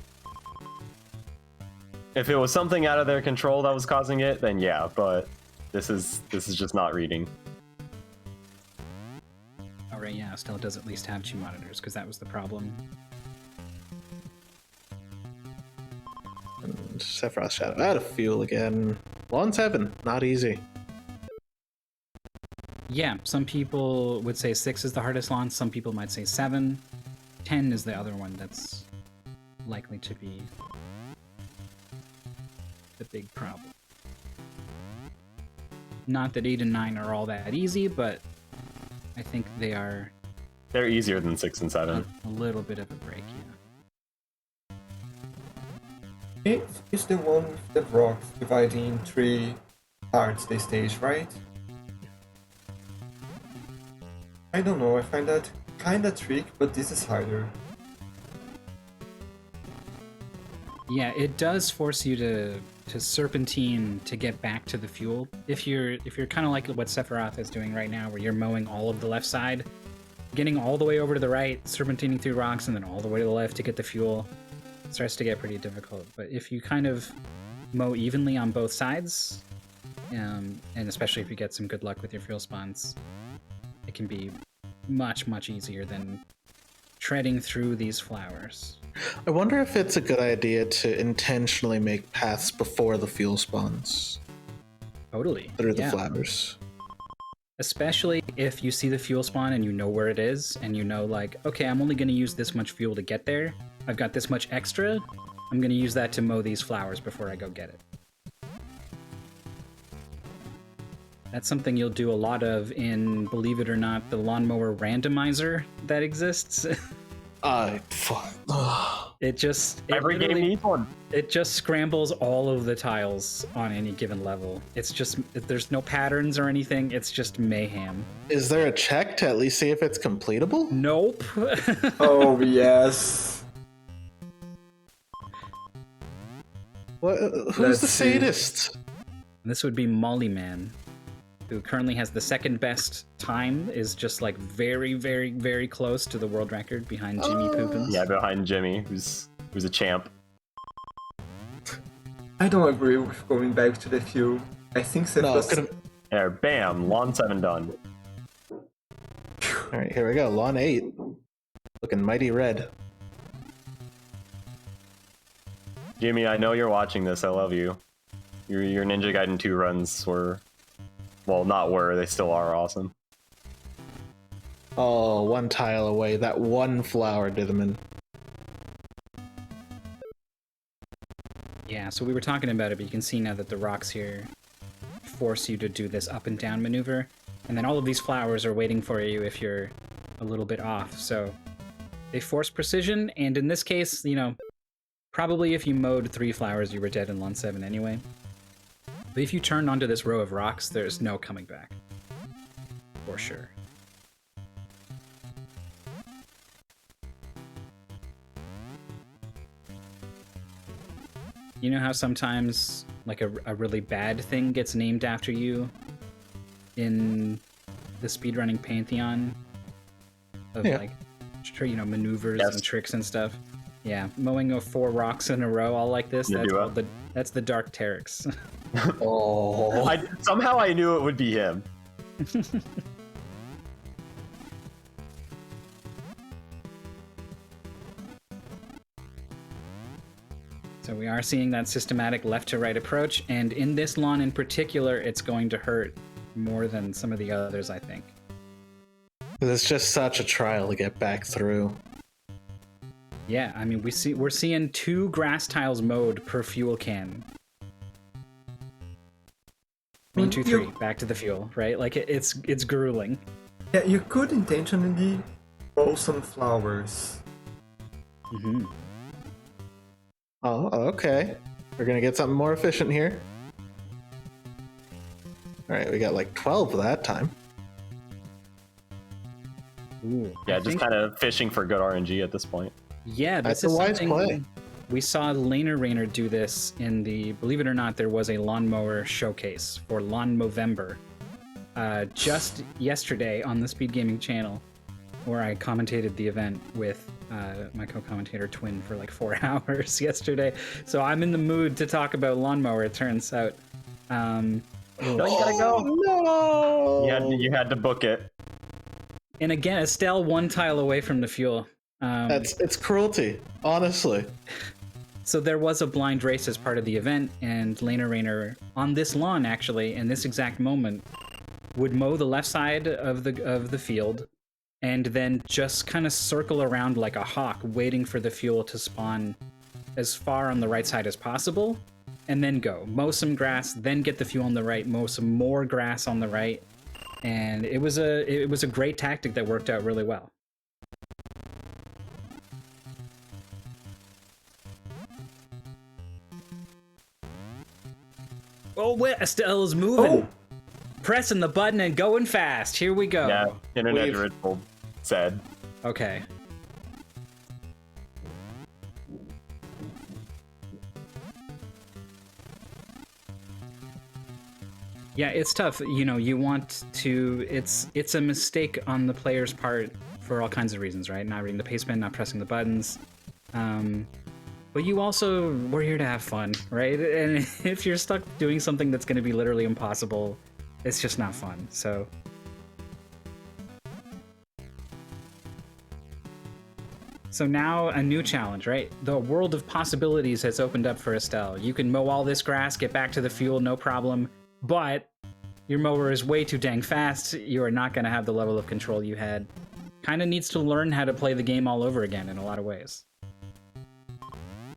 If it was something out of their control that was causing it, then yeah, but this is just not reading. All right, yeah, Stella does at least have 2 monitors because that was the problem. And SephirothsShadow out of fuel again. Lawn 7, not easy. Yeah, some people would say 6 is the hardest launch. Some people might say 7. 10 is the other one that's likely to be the big problem. Not that 8 and 9 are all that easy, but I think they are They're easier than 6 and 7. a little bit of a break, yeah. It's the one with the rocks dividing in 3 parts the stage, right? I don't know, I find that kinda tricky, but this is harder. Yeah, it does force you to serpentine to get back to the fuel. If you're kind of like what Sephiroth is doing right now, where you're mowing all of the left side, getting all the way over to the right, serpentining through rocks, and then all the way to the left to get the fuel, it starts to get pretty difficult. But if you kind of mow evenly on both sides, and especially if you get some good luck with your fuel spawns, it can be much, much easier than treading through these flowers. I wonder if it's a good idea to intentionally make paths before the fuel spawns Totally. through the yeah. flowers. Especially if you see the fuel spawn and you know where it is, and you know, like, okay, I'm only going to use this much fuel to get there. I've got this much extra. I'm going to use that to mow these flowers before I go get it. That's something you'll do a lot of in, believe it or not, the Lawnmower randomizer that exists. It just... Every game needs one. It just scrambles all of the tiles on any given level. It's just... There's no patterns or anything. It's just mayhem. Is there a check to at least see if it's completable? Nope. Oh, yes. What, who's Let's the see. sadist? This would be Molly Man, who currently has the second best time, is just like very, very, very close to the world record behind Jimmy Poopins. Yeah, behind Jimmy, who's a champ. I don't agree with going back to the fuel. I think No, it's Sephiroth... gonna... There, bam, lawn 7 done. Alright, here we go. Lawn 8. Looking mighty red. Jimmy, I know you're watching this. I love you. Your Ninja Gaiden 2 runs were, well, not were, they still are awesome. Oh, one tile away. That one flower did him in. Yeah, so we were talking about it, but you can see now that the rocks here force you to do this up and down maneuver, and then all of these flowers are waiting for you if you're a little bit off. So they force precision, and in this case, you know, probably if you mowed 3 flowers, you were dead in Lawn 7 anyway. But if you turned onto this row of rocks, there's no coming back. For sure. You know how sometimes, like, a really bad thing gets named after you in the speedrunning pantheon of, like, you know, maneuvers and tricks and stuff? Yeah, mowing 4 rocks in a row all like this, that's the Dark Teryx. Oh. Somehow I knew it would be him. So we are seeing that systematic left to right approach, and in this lawn in particular, it's going to hurt more than some of the others, I think. It's just such a trial to get back through. Yeah, I mean, we're seeing 2 grass tiles mowed per fuel can. 1, 2, 3, back to the fuel, right? Like it's grueling. Yeah, you could intentionally grow some flowers. Mm-hmm. Oh, okay. We're gonna get something more efficient here. Alright, we got like 12 that time. Ooh, Yeah, just kind of fishing for good RNG at this point. Yeah, That's a wise play. We saw Lawnmower do this in the, believe it or not, there was a Lawnmower showcase for Lawn Movember just yesterday on the Speed Gaming channel, where I commentated the event with my co-commentator Twin for like 4 hours yesterday. So I'm in the mood to talk about Lawnmower, it turns out. No, you gotta go. No! You had to book it. And again, Estelle 1 tile away from the fuel. It's cruelty, honestly. So there was a blind race as part of the event, and Lena Rayner, on this lawn actually, in this exact moment, would mow the left side of the field, and then just kind of circle around like a hawk, waiting for the fuel to spawn as far on the right side as possible, and then go. Mow some grass, then get the fuel on the right, mow some more grass on the right, and it was a great tactic that worked out really well. Oh, wait, Estelle's moving. Oh. Pressing the button and going fast. Here we go. Yeah, Internet Original said. Okay. Yeah, it's tough. You know, you want to... It's a mistake on the player's part for all kinds of reasons, right? Not reading the pace band, not pressing the buttons. But you also... We're here to have fun, right? And if you're stuck doing something that's going to be literally impossible, it's just not fun, so... So now a new challenge, right? The world of possibilities has opened up for Estelle. You can mow all this grass, get back to the fuel, no problem. But your mower is way too dang fast. You are not going to have the level of control you had. Kind of needs to learn how to play the game all over again in a lot of ways.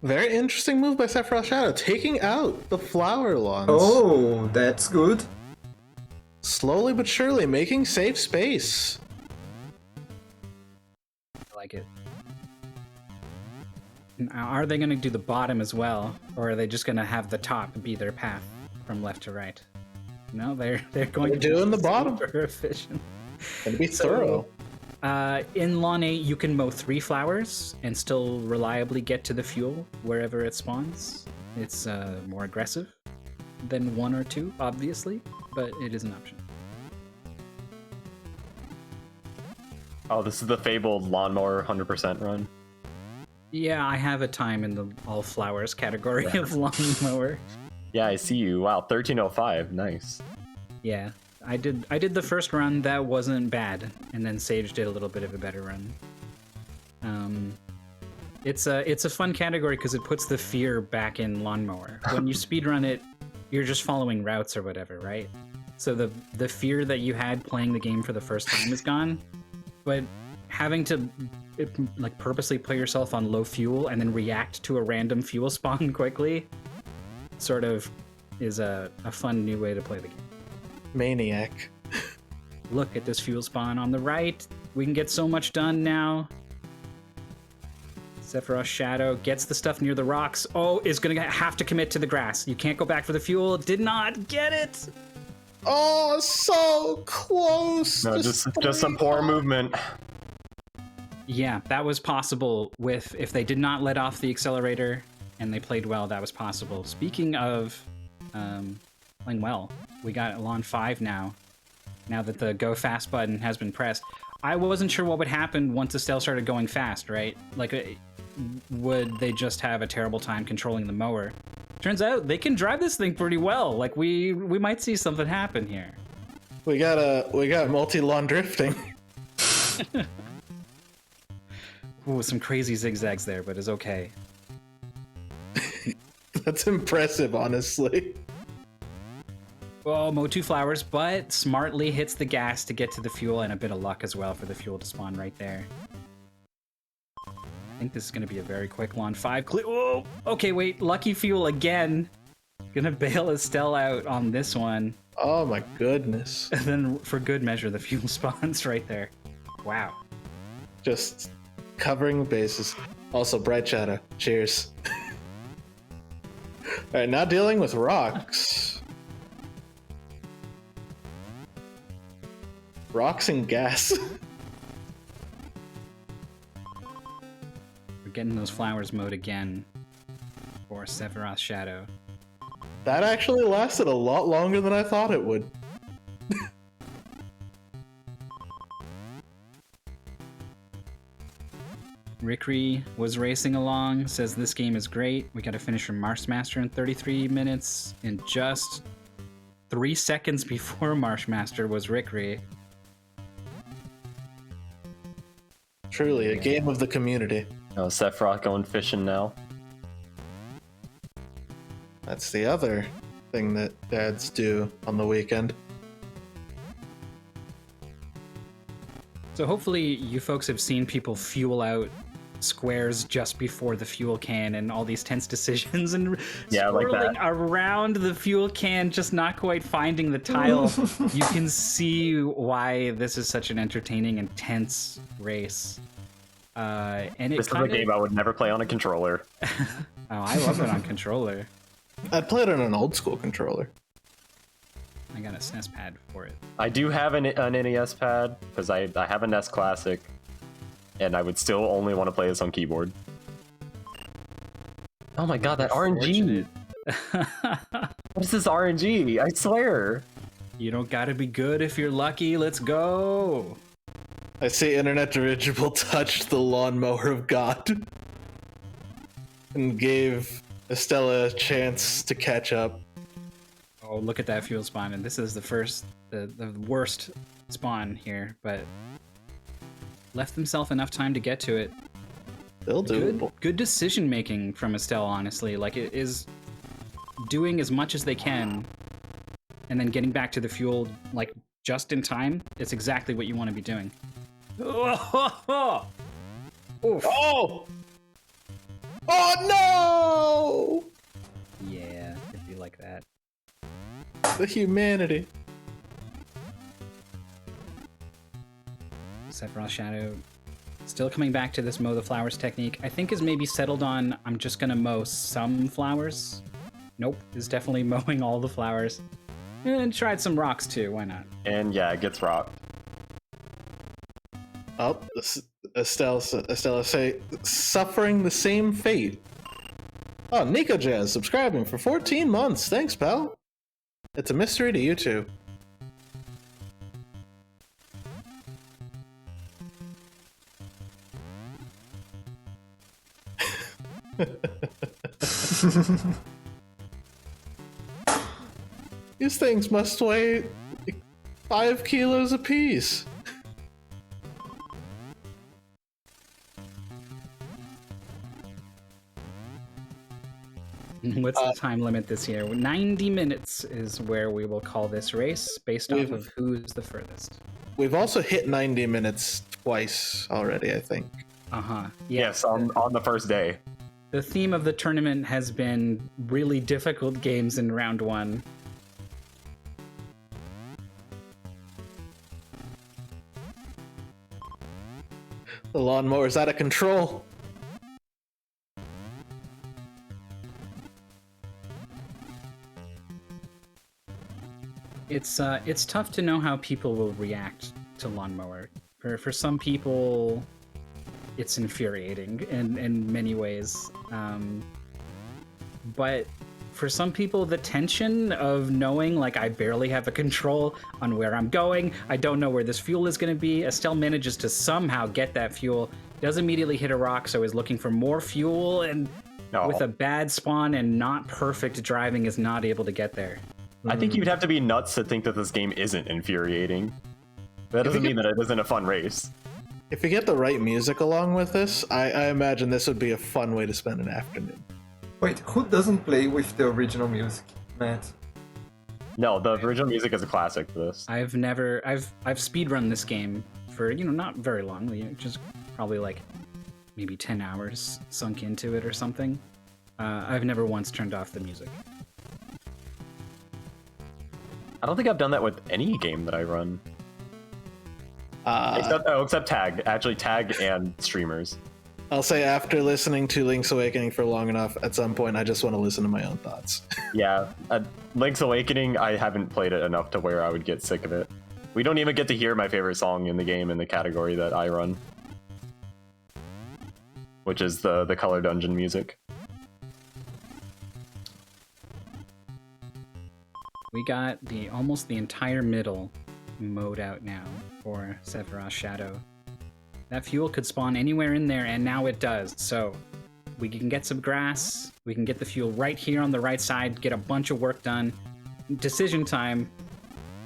Very interesting move by SephirothsShadow, taking out the flower lawns. Oh, that's good. Slowly but surely, making safe space. I like it. Now, are they going to do the bottom as well? Or are they just going to have the top be their path from left to right? No, they're going to doing the bottom. Super efficient. Gonna be thorough. In Lawn 8, you can mow 3 flowers and still reliably get to the fuel wherever it spawns. It's more aggressive than 1 or 2, obviously, but it is an option. Oh, this is the fabled Lawnmower 100% run. Yeah, I have a time in the all flowers category of Lawnmower. Yeah, I see you. Wow, 1305. Nice. Yeah, I did the first run. That wasn't bad, and then Sage did a little bit of a better run. It's a fun category because it puts the fear back in Lawnmower. When you speedrun it, you're just following routes or whatever, right? So the fear that you had playing the game for the first time is gone, but having to like purposely put yourself on low fuel and then react to a random fuel spawn quickly sort of is a fun new way to play the game. Maniac. Look at this fuel spawn on the right. We can get so much done now. SephirothsShadow gets the stuff near the rocks. Oh, is gonna have to commit to the grass. You can't go back for the fuel. Did not get it. Oh, so close. No, just some poor movement. Yeah, that was possible if they did not let off the accelerator and they played well, that was possible. Speaking of playing well, we got Lawn 5 now that the go fast button has been pressed. I wasn't sure what would happen once Estelle started going fast, right? Like, would they just have a terrible time controlling the mower? Turns out they can drive this thing pretty well. Like, we might see something happen here. We got multi-lawn drifting. Ooh, some crazy zigzags there, but it's okay. That's impressive, honestly. Oh, mow 2 flowers, but smartly hits the gas to get to the fuel, and a bit of luck as well for the fuel to spawn right there. I think this is going to be a very quick Lawn 5 clear. Oh, okay, wait, lucky fuel again. Gonna bail Estelle out on this one. Oh my goodness. And then for good measure, the fuel spawns right there. Wow. Just covering the bases. Also, Bright Shadow. Cheers. Alright, now dealing with rocks. Rocks and gas. We're getting those flowers mowed again for SephirothsShadow. That actually lasted a lot longer than I thought it would. Rickrey was racing along, says this game is great. We got to finish from Marshmaster in 33 minutes. In just 3 seconds before Marshmaster was Rickrey. Truly, a game of the community. Oh, Sephiroth going fishing now. That's the other thing that dads do on the weekend. So hopefully you folks have seen people fuel out squares just before the fuel can and all these tense decisions and Yeah, like swirling that. around the fuel can, just not quite finding the tile. You can see why this is such an entertaining and tense race. And it This is a game I would never play on a controller. Oh, I love it on controller. I'd play it on an old school controller. I got a SNES pad for it. I do have an NES pad because I have a NES Classic, and I would still only want to play this on keyboard. Oh my god, that RNG! What is this RNG? I swear! You don't gotta be good if you're lucky. Let's go! I see Internet Dirigible touched the lawnmower of God and gave Estella a chance to catch up. Oh, look at that fuel spawn, and this is the worst spawn here, but left himself enough time to get to it. They'll do it. Good decision making from Estelle, honestly. Like, it is doing as much as they can, and then getting back to the fuel, like, just in time. It's exactly what you want to be doing. Oh! Oof. Oh! Oh no! Yeah, it'd be like that. The humanity. SephirothsShadow still coming back to this mow the flowers technique. I think is maybe settled on I'm just gonna mow some flowers. Nope, is definitely mowing all the flowers. And tried some rocks too, why not? And yeah, it gets rocked. Oh, Estella say suffering the same fate. Oh, Nico Jazz subscribing for 14 months. Thanks, pal. It's a mystery to you too. These things must weigh 5 kilos apiece. What's the time limit this year? 90 minutes is where we will call this race, based off of who's the furthest. We've also hit 90 minutes twice already, I think. Yeah. Yes, on the first day. The theme of the tournament has been really difficult games in round 1. The lawnmower's out of control. It's tough to know how people will react to Lawnmower. For some people, it's infuriating in many ways. But for some people, the tension of knowing, like, I barely have a control on where I'm going, I don't know where this fuel is going to be. Estelle manages to somehow get that fuel, does immediately hit a rock, so is looking for more fuel, and with a bad spawn and not perfect driving is not able to get there. I think you'd have to be nuts to think that this game isn't infuriating. That doesn't mean that it isn't a fun race. If you get the right music along with this, I imagine this would be a fun way to spend an afternoon. Wait, who doesn't play with the original music, Matt? No, the original music is a classic for this. I've speedrun this game for, not very long, just probably like maybe 10 hours sunk into it or something. I've never once turned off the music. I don't think I've done that with any game that I run. Except Tag. Actually, Tag and streamers. I'll say after listening to Link's Awakening for long enough, at some point I just want to listen to my own thoughts. Yeah, Link's Awakening, I haven't played it enough to where I would get sick of it. We don't even get to hear my favorite song in the game in the category that I run, which is the Color Dungeon music. We got almost the entire middle mowed out now for SephirothsShadow. That fuel could spawn anywhere in there, and now it does. So we can get some grass, we can get the fuel right here on the right side, get a bunch of work done. Decision time.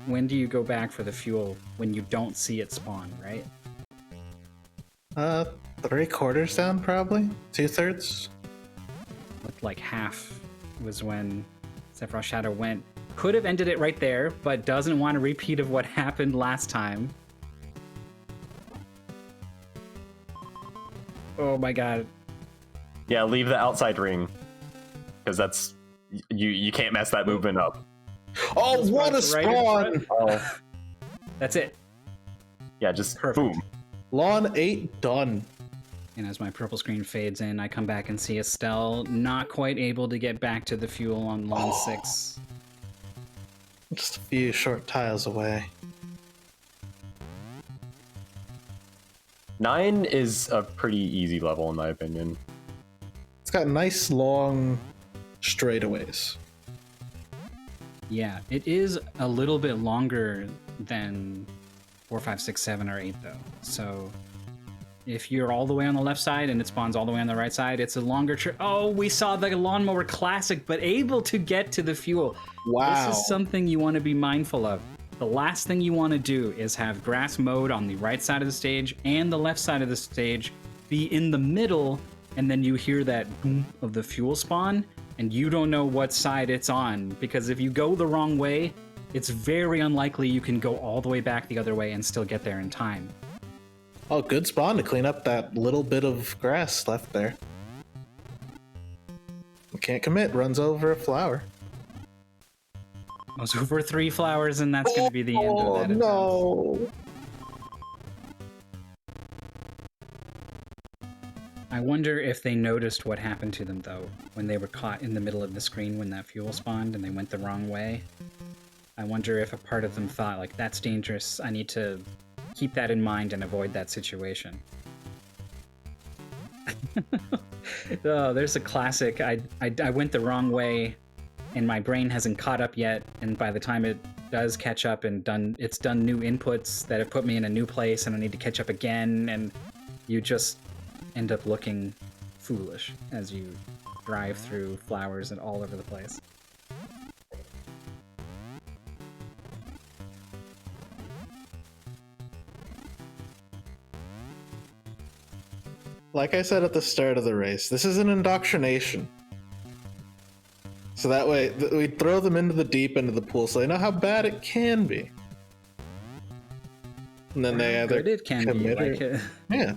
When do you go back for the fuel when you don't see it spawn, right? 3/4 down, probably? 2/3? Looked like half was when SephirothsShadow went. Could have ended it right there, but doesn't want a repeat of what happened last time. Oh my god. Yeah, leave the outside ring, because that's you can't mess that movement up. Oh, what a spawn! Oh, That's it. yeah, just Perfect. boom. Lawn 8 done. And as my purple screen fades in, I come back and see Estelle not quite able to get back to the fuel on lawn 6. Just a few short tiles away. 9 is a pretty easy level in my opinion. It's got nice long straightaways. Yeah, it is a little bit longer than 4, 5, 6, 7, or 8 though. So if you're all the way on the left side and it spawns all the way on the right side, it's a longer trip. Oh, we saw the Lawnmower Classic, but able to get to the fuel. Wow. This is something you want to be mindful of. The last thing you want to do is have grass mowed on the right side of the stage and the left side of the stage be in the middle, and then you hear that boom of the fuel spawn, and you don't know what side it's on, because if you go the wrong way, it's very unlikely you can go all the way back the other way and still get there in time. Oh, good spawn to clean up that little bit of grass left there. Can't commit, runs over a flower. Goes over 3 flowers, and that's going to be the end of that attempt. No! I wonder if they noticed what happened to them, though, when they were caught in the middle of the screen when that fuel spawned and they went the wrong way. I wonder if a part of them thought, like, that's dangerous, I need to keep that in mind and avoid that situation. Oh, there's a classic. I went the wrong way, and my brain hasn't caught up yet, and by the time it does catch up and it's done new inputs that have put me in a new place, and I need to catch up again, and you just end up looking foolish as you drive through flowers and all over the place. Like I said at the start of the race, this is an indoctrination. So that way, we throw them into the deep end of the pool so they know how bad it can be. And then they Good either it can be. commit Like, or- yeah.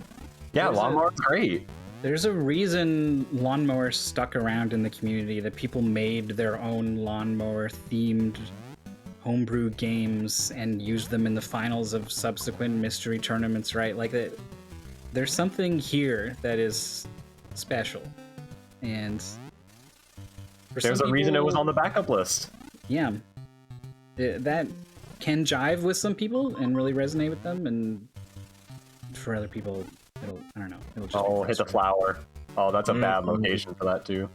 Yeah, There's Lawnmower's great. there's a reason Lawnmower stuck around in the community, that people made their own Lawnmower themed homebrew games and used them in the finals of subsequent mystery tournaments, right? Like, there's something here that is special. And for There's some a reason it people- was on the backup list. Yeah. That can jive with some people and really resonate with them, and for other people, I don't know. It'll just be Oh, hit the frustrating. flower. Oh, that's a bad location for that too.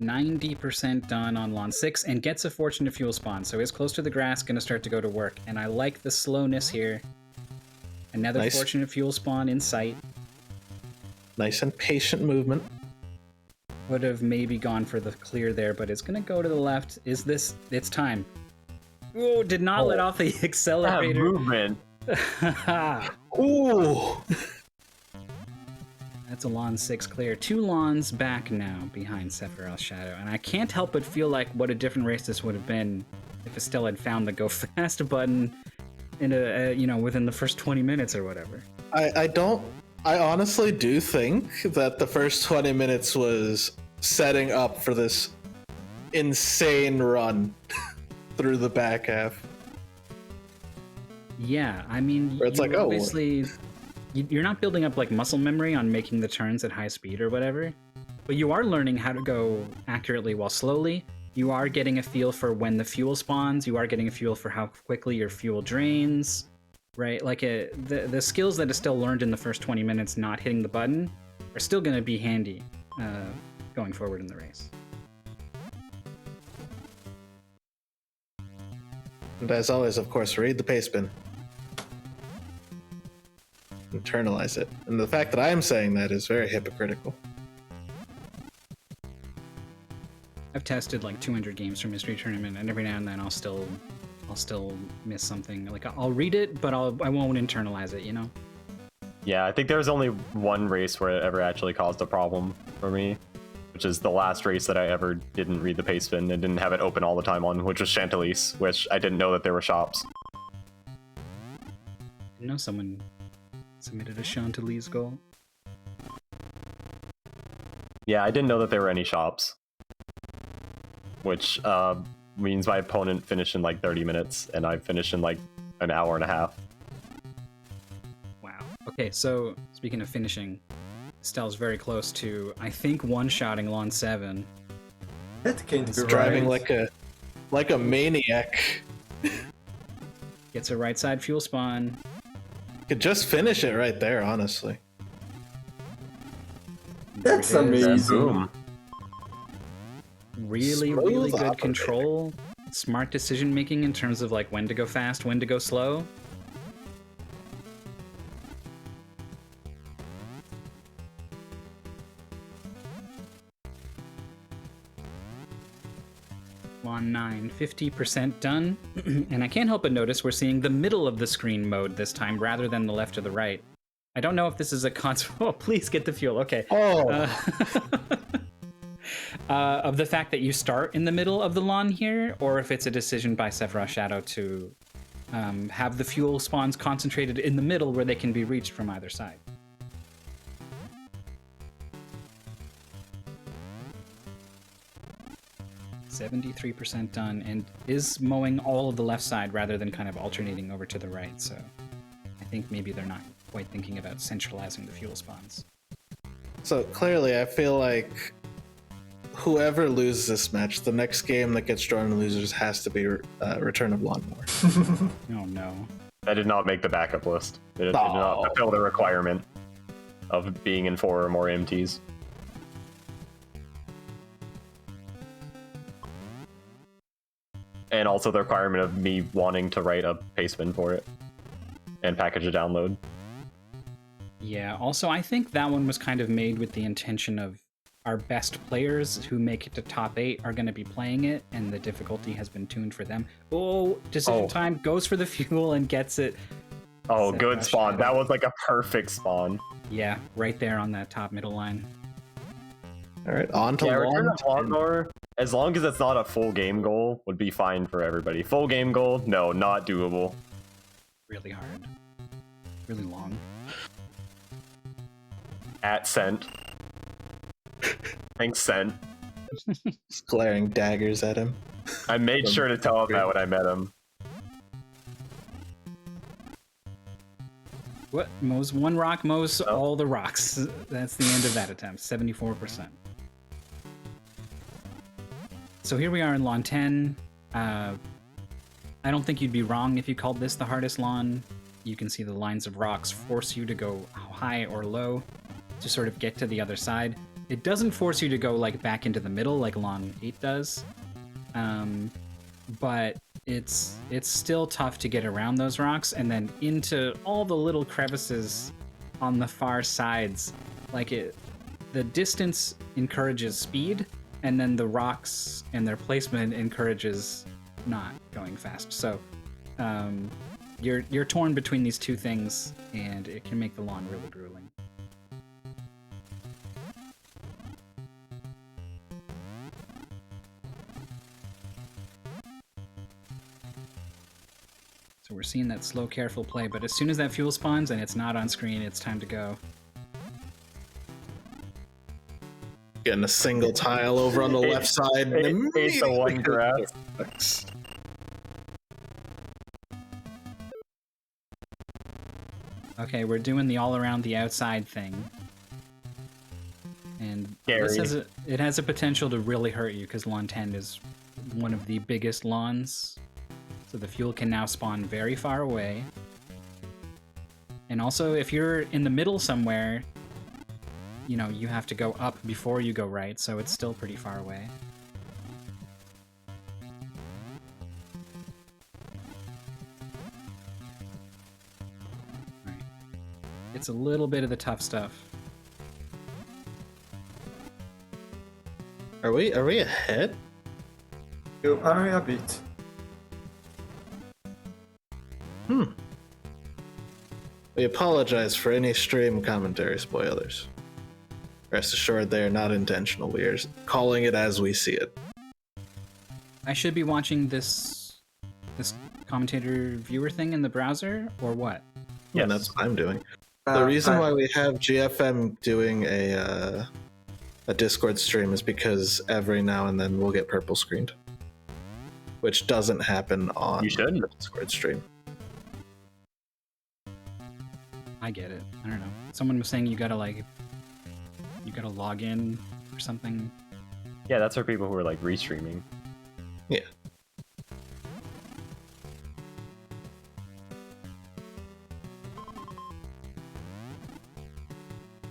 90% done on Lawn 6 and gets a Fortune to Fuel spawn, so is close to the grass, gonna start to go to work. And I like the slowness here. Another Nice. Fortune to Fuel spawn in sight. Nice and patient movement. Would have maybe gone for the clear there, but it's gonna go to the left. Is this... It's time. Oh, did not let off the That accelerator. movement. Ooh! That's a Lawn 6 clear. 2 lawns back now behind SephirothsShadow, and I can't help but feel like what a different race this would have been if Estella had found the go fast button in within the first 20 minutes or whatever. I honestly do think that the first 20 minutes was setting up for this insane run through the back half. Yeah, I mean, Where it's you like, oh, obviously, you're not building up like muscle memory on making the turns at high speed or whatever, but you are learning how to go accurately while slowly. You are getting a feel for when the fuel spawns. You are getting a feel for how quickly your fuel drains, right? Like the skills that Estelle learned in the first 20 minutes not hitting the button are still going to be handy going forward in the race. And as always, of course, read the pace bin. Internalize it. And the fact that I am saying that is very hypocritical. I've tested like 200 games for Mystery Tournament, and every now and then I'll still miss something. Like I'll read it, but I won't internalize it, you know? Yeah, I think there was only one race where it ever actually caused a problem for me, which is the last race that I ever didn't read the pace bin and didn't have it open all the time on, which was Chantilly's, which I didn't know that there were shops. I know someone submitted a Chantilly's goal. Yeah, I didn't know that there were any shops, which means my opponent finished in like 30 minutes, and I finished in like an hour and a half. Wow. Okay, so speaking of finishing, Estelle's very close to, I think, one-shotting Lawn 7. That can't be Driving right. like a maniac. Gets a right side fuel spawn. Could just finish it right there, honestly. That's There it is. amazing. Boom. Really, Smooth really good operating. control. Smart decision making in terms of like when to go fast, when to go slow. Lawn 9, 50% done. And I can't help but notice we're seeing the middle of the screen mode this time rather than the left or the right. I don't know if this is a console. Oh, please get the fuel. Okay. Oh, Of the fact that you start in the middle of the lawn here, or if it's a decision by SephirothsShadow to have the fuel spawns concentrated in the middle where they can be reached from either side. .73% done, and is mowing all of the left side rather than kind of alternating over to the right, so I think maybe they're not quite thinking about centralizing the fuel spawns. so clearly I feel like whoever loses this match, the next game that gets drawn to losers has to be Return of Lawnmower. Oh no. That did not make the backup list. It did not fulfill the requirement of being in 4 or more MTs. And also the requirement of me wanting to write a paste bin for it and package a download. Yeah, also I think that one was kind of made with the intention of our best players who make it to top 8 are going to be playing it, and the difficulty has been tuned for them. Oh, decision time, goes for the fuel and gets it. Oh, SephirothsShadow. good spawn. That was like a perfect spawn. Yeah, right there on that top middle line. All right, on to Yeah, Return Lawn. of Lawnmower, as long as it's not a full game goal, would be fine for everybody. Full game goal, no, not doable. really hard, really long. At Scent. Thanks, Scent. Just glaring daggers at him. I made sure to tell him that when I met him. What? Mows one rock, mows all the rocks. That's the end of that attempt, 74%. So here we are in Lawn 10. I don't think you'd be wrong if you called this the hardest lawn. You can see the lines of rocks force you to go high or low to sort of get to the other side. It doesn't force you to go like back into the middle like Lawn 8 does, but it's still tough to get around those rocks and then into all the little crevices on the far sides. The distance encourages speed, and then the rocks and their placement encourages not going fast. So you're torn between these two things, and it can make the lawn really grueling. So we're seeing that slow, careful play, but as soon as that fuel spawns and it's not on screen, it's time to go. Getting a single tile over on the left side. And Ate the immediately one grass. Okay, we're doing the all around the outside thing. And this it has a potential to really hurt you because Lawn 10 is one of the biggest lawns. So the fuel can now spawn very far away. And also, if you're in the middle somewhere, you know, you have to go up before you go right, so it's still pretty far away. Alright. It's a little bit of the tough stuff. Are we ahead? You are a bit. We apologize for any stream commentary spoilers. Rest assured they are not intentional. We are calling it as we see it. I should be watching this commentator viewer thing in the browser, or what? Yeah, that's what I'm doing. The reason why we have GFM doing a Discord stream is because every now and then we'll get purple screened, which doesn't happen on the Discord stream. I get it. I don't know. Someone was saying you gotta log in or something. Yeah, that's for people who are like restreaming. Yeah.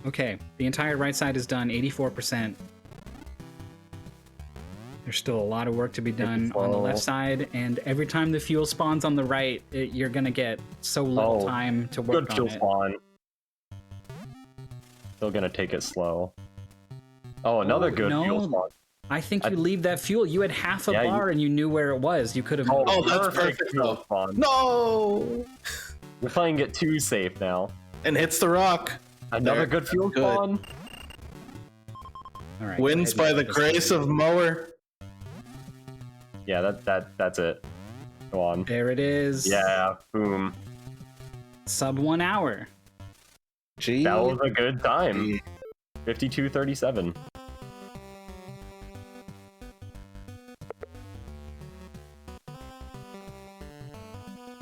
Okay, the entire right side is done, 84%. There's still a lot of work to be done on the left side, and every time the fuel spawns on the right, you're gonna get so little time to work Good on fuel it. spawn. Still gonna take it slow. Oh, another good fuel spawn. I think you leave that fuel. You had half a bar and you knew where it was. You could have. Oh, that's perfect. Fuel spawn. No! We're playing it too safe now. And hits the rock. Another good fuel spawn. All right, Wins by the grace of Mower. Yeah, that's it. Go on. There it is. Yeah, boom. Sub 1 hour. Gee. That was a good time. 52:37.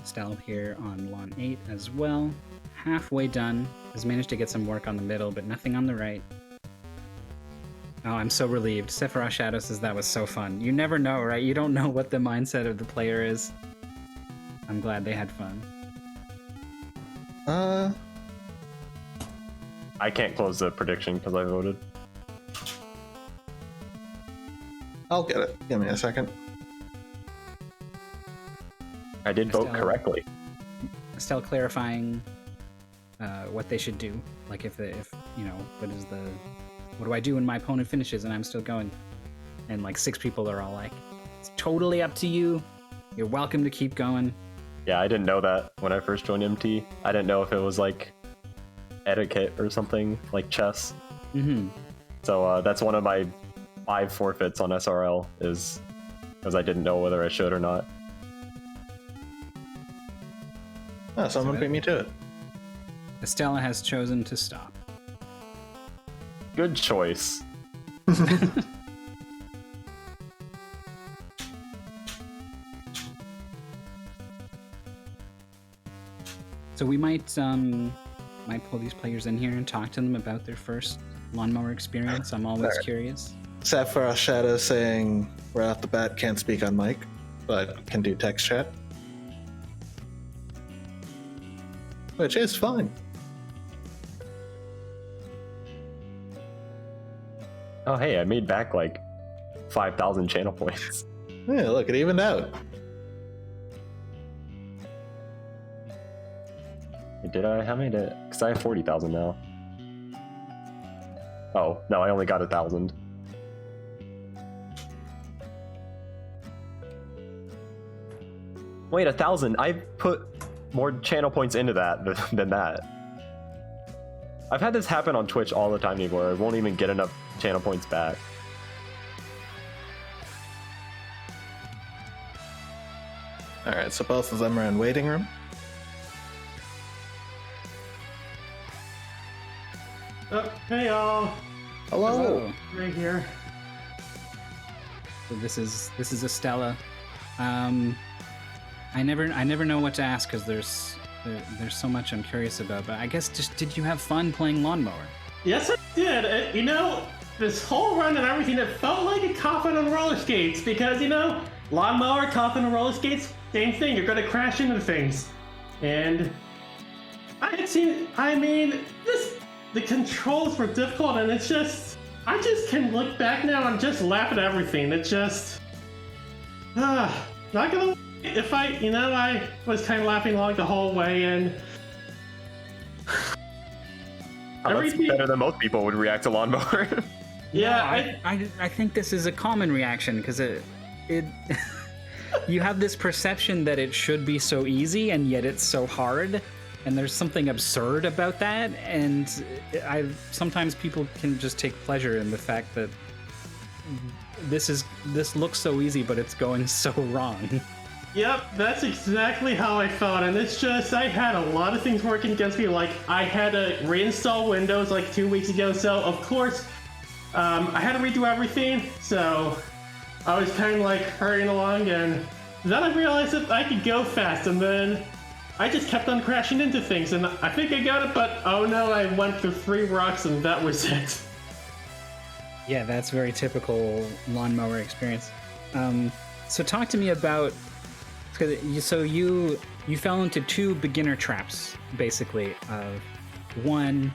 Estelle here on Lawn 8 as well. Halfway done. Has managed to get some work on the middle, but nothing on the right. Oh, I'm so relieved. SephirothsShadow says that was so fun. You never know, right? You don't know what the mindset of the player is. I'm glad they had fun. I can't close the prediction because I voted. I'll get it. Give me a second. I did vote correctly. Estelle clarifying what they should do. Like if you know, what do I do when my opponent finishes and I'm still going? And like 6 people are all like, it's totally up to you. You're welcome to keep going. Yeah, I didn't know that when I first joined MT. I didn't know if it was like etiquette or something like chess. Mm-hmm. So that's one of my 5 forfeits on SRL is because I didn't know whether I should or not. Oh, someone beat me to it. Estella has chosen to stop. Good choice. So we might pull these players in here and talk to them about their first lawnmower experience. I'm always curious. SephirothsShadow saying right off the bat can't speak on mic, but can do text chat. Which is fine. Oh, hey, I made back like 5,000 channel points. Yeah, look, it evened out. Did I? How many did? Because I have 40,000 now. Oh, no, I only got 1,000. Wait, 1,000? I put more channel points into that than that. I've had this happen on Twitch all the time, where I won't even get enough channel points back. Alright, so both of them are in waiting room. Oh, hey y'all, Hello. right here. So this is Estella. I never know what to ask because there's so much I'm curious about. But I guess just did you have fun playing Lawnmower? Yes, I did. You know, this whole run and everything, it felt like a coffin on roller skates because, you know, lawnmower, coffin on roller skates, same thing. You're gonna crash into things. And the controls were difficult, and it's just, I just can look back now and just laugh at everything. It's just, not gonna. If I was kind of laughing along the whole way, and Oh, that's everything. better than most people would react to Lawnmower. Yeah, I think this is a common reaction because it you have this perception that it should be so easy and yet it's so hard, and there's something absurd about that. And sometimes people can just take pleasure in the fact that this looks so easy, but it's going so wrong. Yep, that's exactly how I felt, and it's just, I had a lot of things working against me. Like, I had to reinstall Windows like 2 weeks ago, so of course, I had to redo everything, so I was kind of like hurrying along, and then I realized that I could go fast, and then I just kept on crashing into things, and I think I got it, but oh no, I went through 3 rocks, and that was it. Yeah, that's very typical Lawnmower experience. So talk to me about, so you fell into 2 beginner traps, basically. One,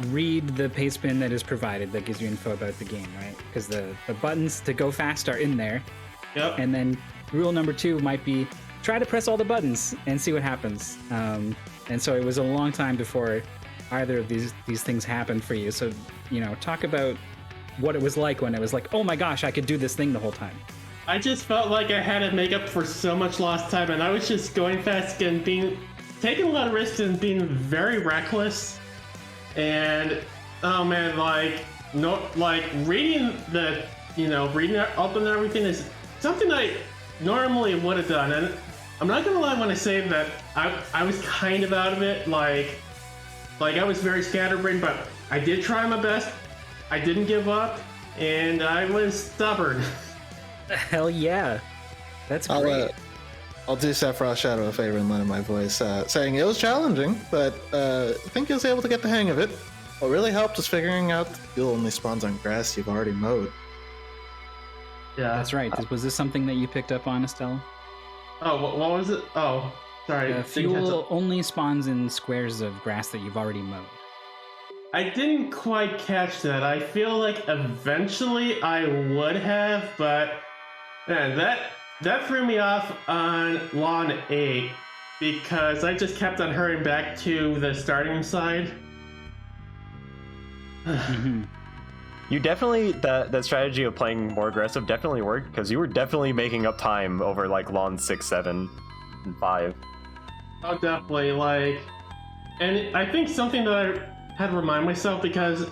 read the paste bin that is provided that gives you info about the game, right? Because the buttons to go fast are in there. Yep. And then rule number 2 might be try to press all the buttons and see what happens. And so it was a long time before either of these things happened for you. So, talk about what it was like when it was like, oh my gosh, I could do this thing the whole time. I just felt like I had to make up for so much lost time, and I was just going fast and taking a lot of risks and being very reckless. And oh man, reading up and everything is something I normally would have done. And I'm not gonna lie when I say that I was kind of out of it. Like I was very scatterbrained, but I did try my best. I didn't give up, and I was stubborn. Hell yeah. That's great. I'll do SephirothsShadow a favor and lend my voice, saying it was challenging, but I think he was able to get the hang of it. What really helped was figuring out the fuel only spawns on grass you've already mowed. Yeah, That's right. Was this something that you picked up on, Estella? Oh, what was it? Oh, sorry. Fuel only spawns in squares of grass that you've already mowed. I didn't quite catch that. I feel like eventually I would have, but man, that threw me off on Lawn 8 because I just kept on hurrying back to the starting side. Mm-hmm. You definitely, that strategy of playing more aggressive definitely worked, because you were definitely making up time over like lawn 6, 7, and 5. Oh, definitely. And I think something that I had to remind myself, because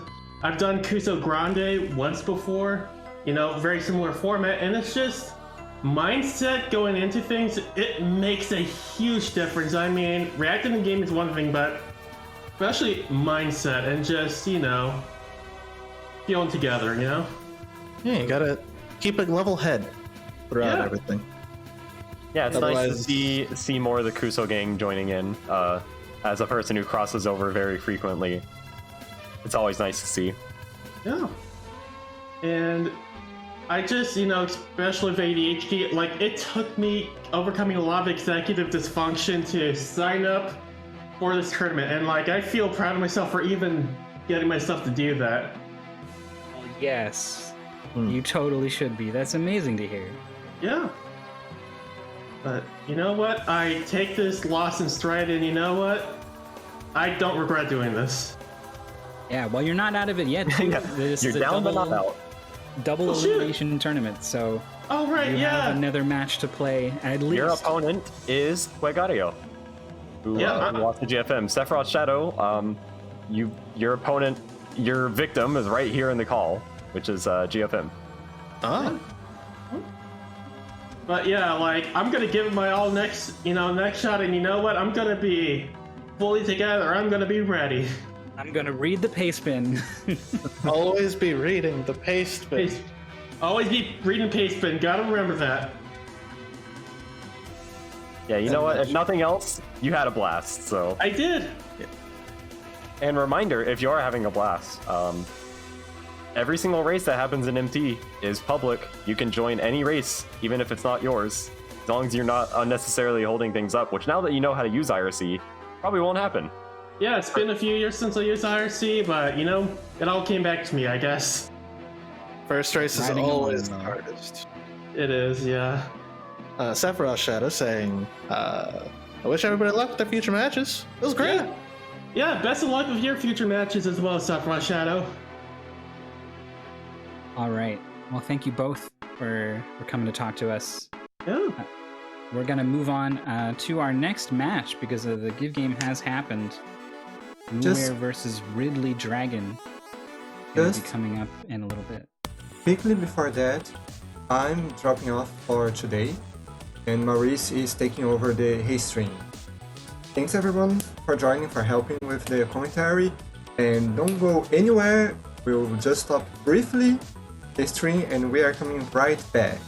I've done Kuso Grande once before, very similar format, and it's just, mindset going into things, it makes a huge difference. I mean, reacting in the game is one thing, but especially mindset and just, feeling together, Yeah, you gotta keep a level head throughout Yeah. everything. Yeah, it's nice Otherwise- to see more of the Kuso gang joining in. As a person who crosses over very frequently, it's always nice to see. Yeah. And I just, especially with ADHD, like, it took me overcoming a lot of executive dysfunction to sign up for this tournament. And, like, I feel proud of myself for even getting myself to do that. Yes, you totally should be. That's amazing to hear. Yeah. But you know what? I take this loss in stride, and you know what? I don't regret doing this. Yeah, well, you're not out of it yet. Too. Yeah, This you're is a down but not out. double Oh, shoot. elimination tournament, so Oh, right, you yeah. have another match to play at least. Your opponent is Fuegario, who Yeah, lost to GFM. SephirothsShadow, your opponent, your victim is right here in the call, which is GFM. Ah, But yeah, like, I'm gonna give it my all next shot, and you know what? I'm gonna be fully together. I'm gonna be ready. I'm gonna read the pace bin. always be reading the paste bit. Paste- Always be reading paste bin. Gotta remember that. Yeah, you know what? If nothing else, you had a blast. So, I did. and reminder, if you are having a blast, every single race that happens in MT is public. You can join any race, even if it's not yours, as long as you're not unnecessarily holding things up. Which, now that you know how to use IRC, probably won't happen. Yeah, it's been a few years since I used IRC, but it all came back to me, I guess. First race is Riding always the alone. hardest. It is, yeah. SephirothsShadow saying, I wish everybody luck with their future matches. It was great. Yeah. Yeah, best of luck with your future matches as well, SephirothsShadow. All right. Well, thank you both for coming to talk to us. Yeah. We're gonna move on to our next match because the Give Game has happened. Just- Moonware versus Ridley Dragon. Gonna be Just- coming up in a little bit. Quickly before that, I'm dropping off for today, and Maurice is taking over the Hey stream. Thanks everyone for joining, for helping with the commentary, and don't go anywhere. We'll just stop briefly the stream, and we are coming right back.